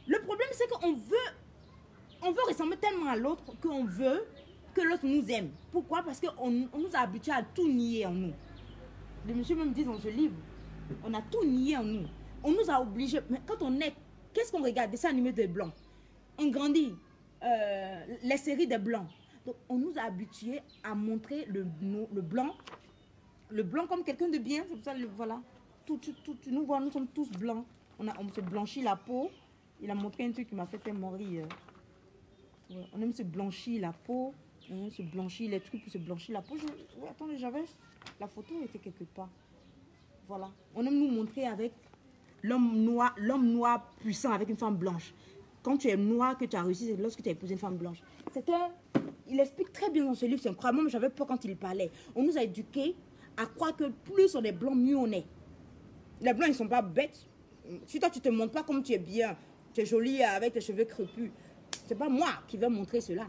Le problème, c'est qu'on veut ressembler tellement à l'autre qu'on veut que l'autre nous aime. Pourquoi? Parce qu'on nous a habitués à tout nier en nous. Le monsieur même dit dans ce livre, on a tout nié en nous. On nous a obligés. Mais quand on est, qu'est-ce qu'on regarde? Des dessins animés des blancs. On grandit. Les séries des blancs. Donc, on nous a habitués à montrer le blanc comme quelqu'un de bien. C'est pour ça, voilà. Nous sommes tous blancs. On se blanchit la peau. Il a montré un truc qui m'a fait tellement rire. On aime se blanchir la peau. On aime se blanchir les trucs pour se blanchir la peau. Attendez, la photo était quelque part. Voilà. On aime nous montrer avec l'homme noir puissant avec une femme blanche. Quand tu es noir, que tu as réussi, c'est lorsque tu as épousé une femme blanche. Il explique très bien dans ce livre, c'est incroyable, mais j'avais peur quand il parlait. On nous a éduqués à croire que plus on est blanc, mieux on est. Les blancs, ils ne sont pas bêtes. Si toi, tu ne te montres pas comme tu es bien, tu es jolie avec tes cheveux crépus, c'est pas moi qui vais montrer cela.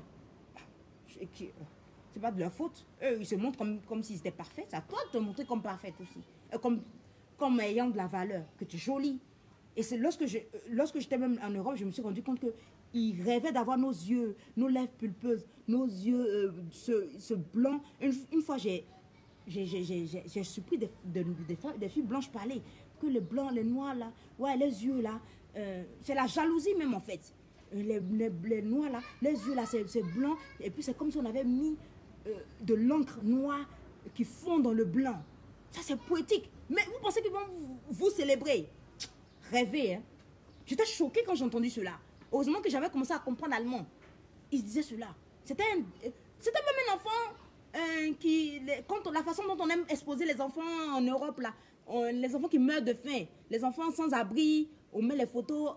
C'est pas de leur faute. Eux, ils se montrent comme s'ils étaient parfaits. C'est à toi de te montrer comme parfaite aussi. Comme ayant de la valeur, que tu es jolie. Et c'est lorsque j'étais même en Europe, je me suis rendu compte qu'ils rêvaient d'avoir nos yeux, nos lèvres pulpeuses, nos yeux, ce blanc. Une fois, j'ai surpris des filles blanches parler. Que les blancs, les noirs là, ouais, les yeux là, c'est la jalousie même en fait. Les noirs là, les yeux là, c'est blanc. Et puis c'est comme si on avait mis de l'encre noire qui fond dans le blanc. Ça c'est poétique. Mais vous pensez qu'ils vont vous célébrer? Rêver, hein. J'étais choquée quand j'ai entendu cela. Heureusement que j'avais commencé à comprendre l'allemand. Il se disait cela. C'était même un enfant Contre la façon dont on aime exposer les enfants en Europe, là, les enfants qui meurent de faim, les enfants sans abri, on met les photos,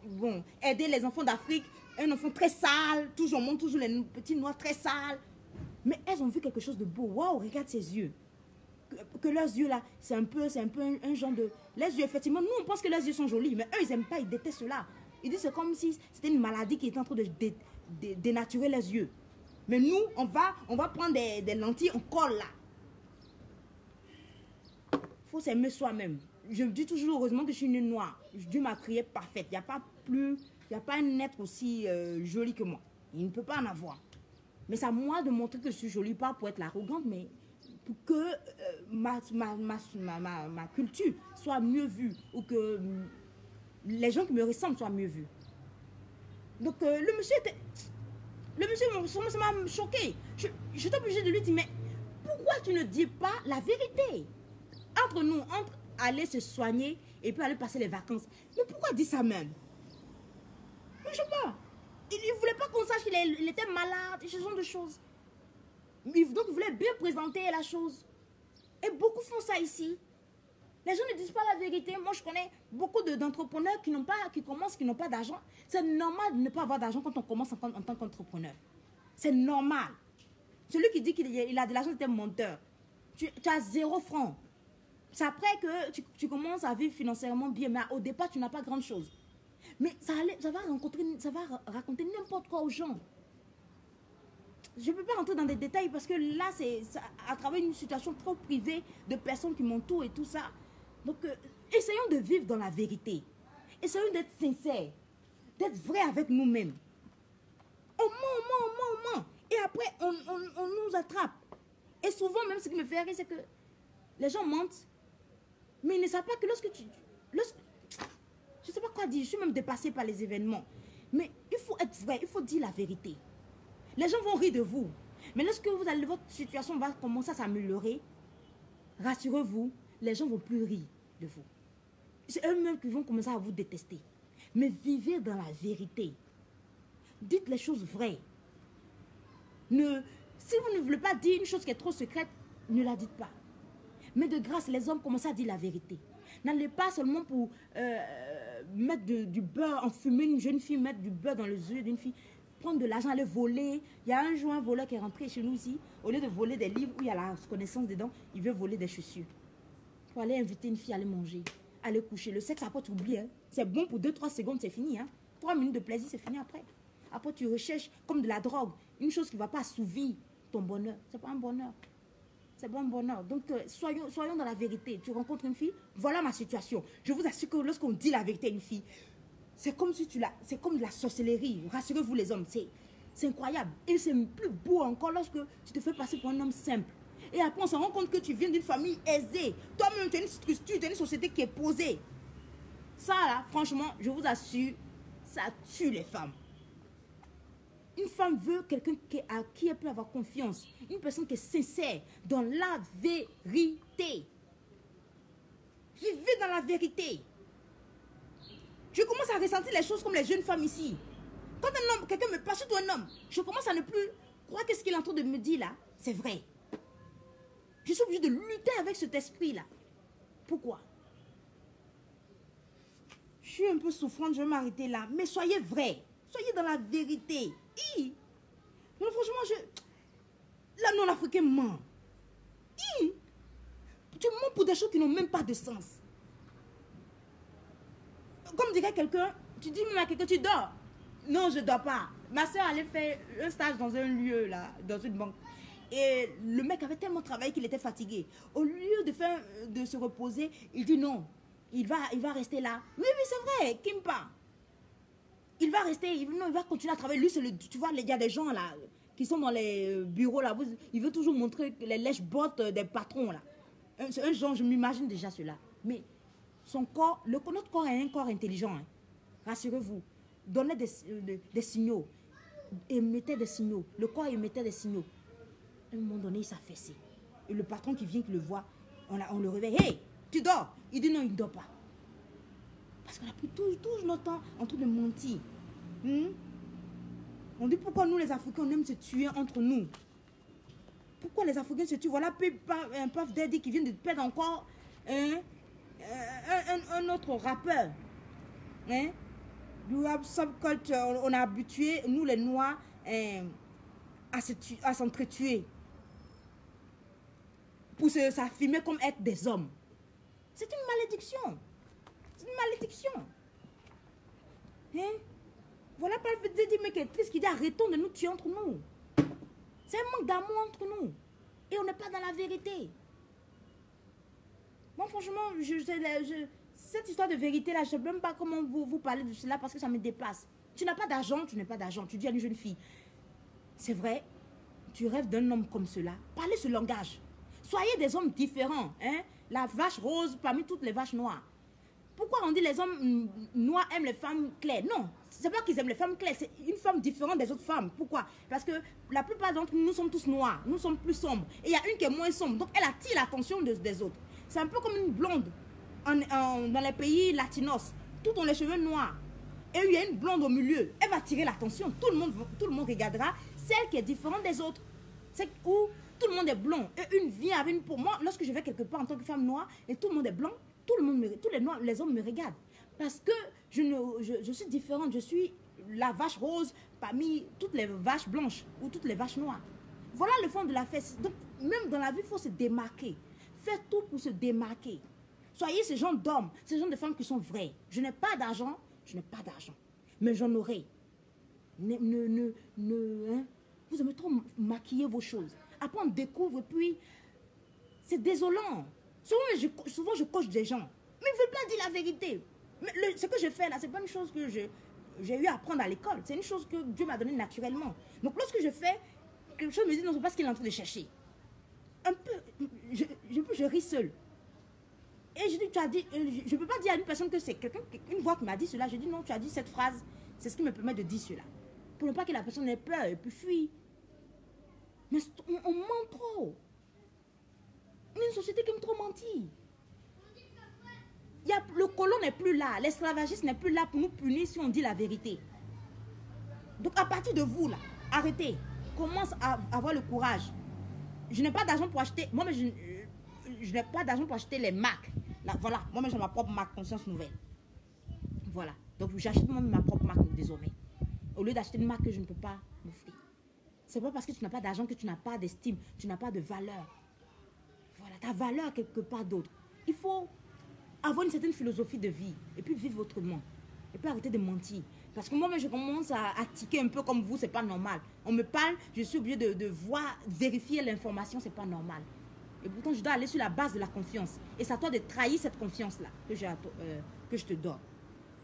bon, aider les enfants d'Afrique, un enfant très sale, toujours, on montre toujours les petits noirs très sales. Mais elles ont vu quelque chose de beau. Waouh, regarde ses yeux. Que leurs yeux là, c'est un peu un genre de... Les yeux, effectivement, nous on pense que leurs yeux sont jolis, mais eux ils n'aiment pas, ils détestent cela. Ils disent c'est comme si c'était une maladie qui était en train de dénaturer les yeux. Mais nous, on va prendre des lentilles, on colle là. Il faut s'aimer soi-même. Je dis toujours heureusement que je suis une noire. Dieu m'a créée parfaite. Il n'y a pas un être aussi joli que moi. Il ne peut pas en avoir. Mais c'est à moi de montrer que je suis jolie, pas pour être l'arrogante, mais pour que ma culture soit mieux vue ou que les gens qui me ressemblent soient mieux vus. Donc le monsieur, ça m'a choqué. J'étais obligée de lui dire, mais pourquoi tu ne dis pas la vérité? Entre nous, entre aller se soigner et puis aller passer les vacances. Mais pourquoi dire ça même? Mais je sais pas. Il ne voulait pas qu'on sache qu'il était malade, ce genre de choses. Donc il voulait bien présenter la chose. Et beaucoup font ça ici. Les gens ne disent pas la vérité. Moi, je connais beaucoup d'entrepreneurs qui commencent, qui n'ont pas d'argent. C'est normal de ne pas avoir d'argent quand on commence en tant qu'entrepreneur. C'est normal. Celui qui dit qu'il a de l'argent, c'est un menteur. Tu as 0 francs. C'est après que tu commences à vivre financièrement bien, mais au départ, tu n'as pas grand chose. Mais ça va raconter n'importe quoi aux gens. Je ne peux pas rentrer dans des détails parce que là, c'est à travers une situation trop privée de personnes qui m'entourent et tout ça. Donc, essayons de vivre dans la vérité. Essayons d'être sincères, d'être vrais avec nous-mêmes. On ment. Et après, on nous attrape. Et souvent, même ce qui me fait rire, c'est que les gens mentent, mais ils ne savent pas que je ne sais pas quoi dire, je suis même dépassée par les événements. Mais il faut être vrai, il faut dire la vérité. Les gens vont rire de vous. Mais lorsque votre situation va commencer à s'améliorer, rassurez-vous, les gens ne vont plus rire de vous. C'est eux-mêmes qui vont commencer à vous détester. Mais vivez dans la vérité. Dites les choses vraies. Si vous ne voulez pas dire une chose qui est trop secrète, ne la dites pas. Mais de grâce, les hommes commencent à dire la vérité. N'allez pas seulement pour mettre du beurre, enfumer une jeune fille, mettre du beurre dans les yeux d'une fille, prendre de l'argent, aller voler. Il y a un jour un voleur qui est rentré chez nous ici, au lieu de voler des livres où il y a la connaissance dedans, il veut voler des chaussures. Pour aller inviter une fille à aller manger, à aller coucher. Le sexe, après, tu oublies. Hein. C'est bon pour 2-3 secondes, c'est fini. Hein. 3 minutes de plaisir, c'est fini après. Après, tu recherches comme de la drogue, une chose qui ne va pas assouvir ton bonheur. Ce n'est pas un bonheur. C'est pas un bonheur. Donc, soyons dans la vérité. Tu rencontres une fille, voilà ma situation. Je vous assure que lorsqu'on dit la vérité à une fille, c'est comme si c'est comme de la sorcellerie. Rassurez-vous les hommes, c'est incroyable. Et c'est plus beau encore lorsque tu te fais passer pour un homme simple. Et après, on se rend compte que tu viens d'une famille aisée. Toi-même, tu as une structure, tu as une société qui est posée. Ça, là, franchement, je vous assure, ça tue les femmes. Une femme veut quelqu'un à qui elle peut avoir confiance. Une personne qui est sincère dans la vérité. Vivez dans la vérité. Je commence à ressentir les choses comme les jeunes femmes ici. Quand un homme, quelqu'un me parle, surtout un homme, je commence à ne plus croire que ce qu'il est en train de me dire là, c'est vrai. Je suis obligée de lutter avec cet esprit-là. Pourquoi? Je suis un peu souffrante, je vais m'arrêter là. Mais soyez vrais. Soyez dans la vérité. Non, franchement, là, non, l'Africain ment. Tu mens pour des choses qui n'ont même pas de sens. Comme dirait quelqu'un, tu dis même à quelqu'un, tu dors. Non, je ne dors pas. Ma soeur allait faire un stage dans un lieu, là, dans une banque. Et le mec avait tellement travaillé qu'il était fatigué. Au lieu de se reposer, il dit non. Il va rester là. Oui, c'est vrai, Kimpa. Il va rester, il va continuer à travailler. Lui, tu vois, il y a des gens là, qui sont dans les bureaux là. Il veut toujours montrer les lèche-bottes des patrons là. Un genre, je m'imagine déjà cela. Mais son corps, notre corps est un corps intelligent. Hein. Rassurez-vous. Donnez des signaux. Émettez des signaux. Le corps émettait des signaux. À un moment donné, il s'affaissait. Et le patron qui vient, qui le voit, on le réveille. Hey, tu dors? Il dit non, il ne dort pas. Parce qu'on a pris tout notre temps en train de mentir. On dit pourquoi nous les Africains, on aime se tuer entre nous. Pourquoi les Africains se tuent? Voilà un Puff Daddy qui vient de perdre encore un autre rappeur. Hein? Du rap subculture, on a habitué, nous les Noirs, à s'entretuer. Pour s'affirmer comme être des hommes. C'est une malédiction. C'est une malédiction. Hein? Voilà pas le fait de dire, mais qui est triste, qui dit arrêtons de nous tuer entre nous. C'est un manque d'amour entre nous. Et on n'est pas dans la vérité. Moi, franchement, cette histoire de vérité là, je ne sais même pas comment vous parlez de cela parce que ça me dépasse. Tu n'as pas d'argent, tu n'as pas d'argent. Tu dis à une jeune fille, c'est vrai, tu rêves d'un homme comme cela. Parlez ce langage. Soyez des hommes différents. Hein? La vache rose parmi toutes les vaches noires. Pourquoi on dit les hommes noirs aiment les femmes claires? Non, c'est pas qu'ils aiment les femmes claires, c'est une femme différente des autres femmes. Pourquoi? Parce que la plupart d'entre nous, nous sommes tous noirs, nous sommes plus sombres. Et il y a une qui est moins sombre, donc elle attire l'attention des autres. C'est un peu comme une blonde dans les pays latinos. Tous ont les cheveux noirs. Et il y a une blonde au milieu. Elle va attirer l'attention. Tout le monde regardera celle qui est différente des autres. C'est où tout le monde est blond. Et une vient avec une... Pour moi, lorsque je vais quelque part en tant que femme noire et tout le monde est blanc, tous les noirs, les hommes me regardent. Parce que je suis différente. Je suis la vache rose parmi toutes les vaches blanches ou toutes les vaches noires. Voilà le fond de la fête. Donc, même dans la vie, il faut se démarquer. Faites tout pour se démarquer. Soyez ce genre d'hommes, ce genre de femmes qui sont vraies. Je n'ai pas d'argent, mais j'en aurai. Hein? Vous aimez trop maquiller vos choses. Après, on découvre, et puis, c'est désolant. Souvent, je coche des gens. Mais ils ne veulent pas dire la vérité. Mais ce que je fais là, ce n'est pas une chose que j'ai eu à apprendre à l'école. C'est une chose que Dieu m'a donnée naturellement. Donc, lorsque je fais quelque chose, je me dis, non, ce n'est pas ce qu'il est en train de chercher. Un peu, je ris seul. Et je dis, tu as dit, je ne peux pas dire à une personne que c'est quelqu'un, une voix qui m'a dit cela. Je dis, non, tu as dit cette phrase, c'est ce qui me permet de dire cela. Pour ne pas que la personne ait peur et puis fuit. Mais on ment trop. On est une société qui aime trop mentir. Le colon n'est plus là, l'esclavagisme n'est plus là pour nous punir si on dit la vérité. Donc à partir de vous, là, arrêtez. Commence à avoir le courage. Je n'ai pas d'argent pour acheter, moi-même je n'ai pas d'argent pour acheter les marques. Là, voilà, moi-même j'ai ma propre marque Conscience Nouvelle. Voilà, donc j'achète moi-même ma propre marque désormais. Au lieu d'acheter une marque que je ne peux pas m'offrir. C'est pas parce que tu n'as pas d'argent que tu n'as pas d'estime, tu n'as pas de valeur. Voilà, ta valeur quelque part d'autre. Il faut avoir une certaine philosophie de vie et puis vivre autrement. Et puis arrêter de mentir. Parce que moi-même, je commence à tiquer un peu comme vous, c'est pas normal. On me parle, je suis obligée de voir, vérifier l'information, c'est pas normal. Et pourtant, je dois aller sur la base de la confiance. Et c'est à toi de trahir cette confiance-là que je te donne.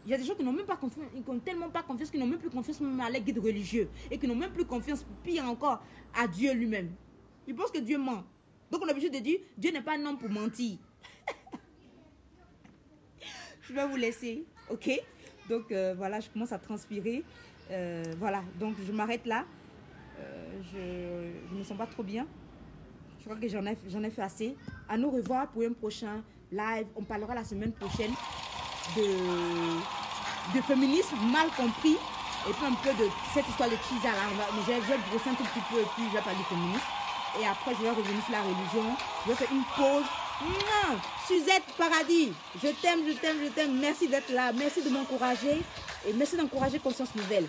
Il y a des gens qui n'ont même pas confiance, ils n'ont tellement pas confiance qu'ils n'ont même plus confiance même à les guides religieux. Et qui n'ont même plus confiance, pire encore, à Dieu lui-même. Ils pensent que Dieu ment. Donc on est obligé de dire, Dieu n'est pas un homme pour mentir. Je vais vous laisser, ok? Donc voilà, je commence à transpirer. Voilà, donc je m'arrête là. Je ne me sens pas trop bien. Je crois que j'en ai fait assez. À nous revoir pour un prochain live. On parlera la semaine prochaine de féminisme mal compris. Et puis un peu de cette histoire de Chiza là. Je vais brosser un tout petit peu et puis je vais parler de féminisme. Et après je vais revenir sur la religion. Je vais faire une pause. Suzette Paradis, je t'aime, je t'aime, je t'aime. Merci d'être là, merci de m'encourager et merci d'encourager Conscience Nouvelle.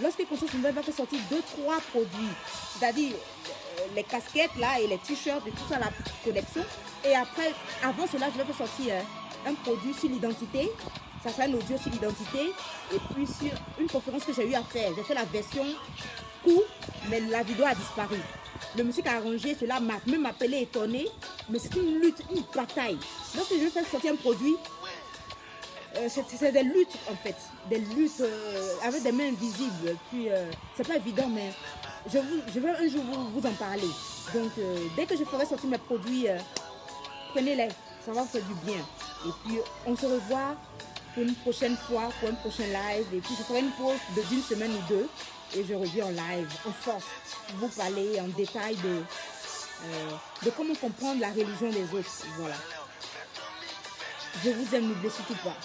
Lorsque Conscience Nouvelle va faire sortir 2-3 produits, c'est-à-dire les casquettes là et les t-shirts et tout ça, la collection. Et après, avant cela, je vais faire sortir un produit sur l'identité. Ça sera un audio sur l'identité et puis sur une conférence que j'ai eu à faire. J'ai fait la version courte, mais la vidéo a disparu. Le monsieur qui a arrangé cela m'a même appelé étonné, mais c'est une lutte, une bataille. Lorsque je fais sortir un produit, c'est des luttes en fait, des luttes avec des mains invisibles. Puis c'est pas évident, mais je vais un jour vous en parler. Donc dès que je ferai sortir mes produits, prenez-les, ça va vous faire du bien. Et puis on se revoit pour une prochaine fois, pour un prochain live. Et puis je ferai une pause d'une semaine ou deux. Et je reviens en live, en force, pour vous parler en détail de comment comprendre la religion des autres. Voilà. Je vous aime, n'oubliez surtout pas.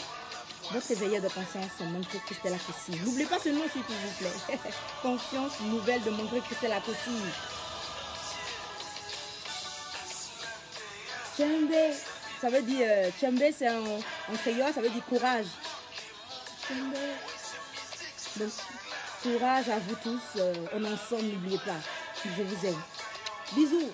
Votre éveilleur de conscience, c'est Montré Christelle Akossi. N'oubliez pas ce nom, s'il vous plaît. Conscience nouvelle de Montré Christelle Akossi. Tchembe, ça veut dire, tchembe c'est en créole, ça veut dire courage. Tchembe. Donc, courage à vous tous, on est ensemble, n'oubliez pas. Je vous aime. Bisous.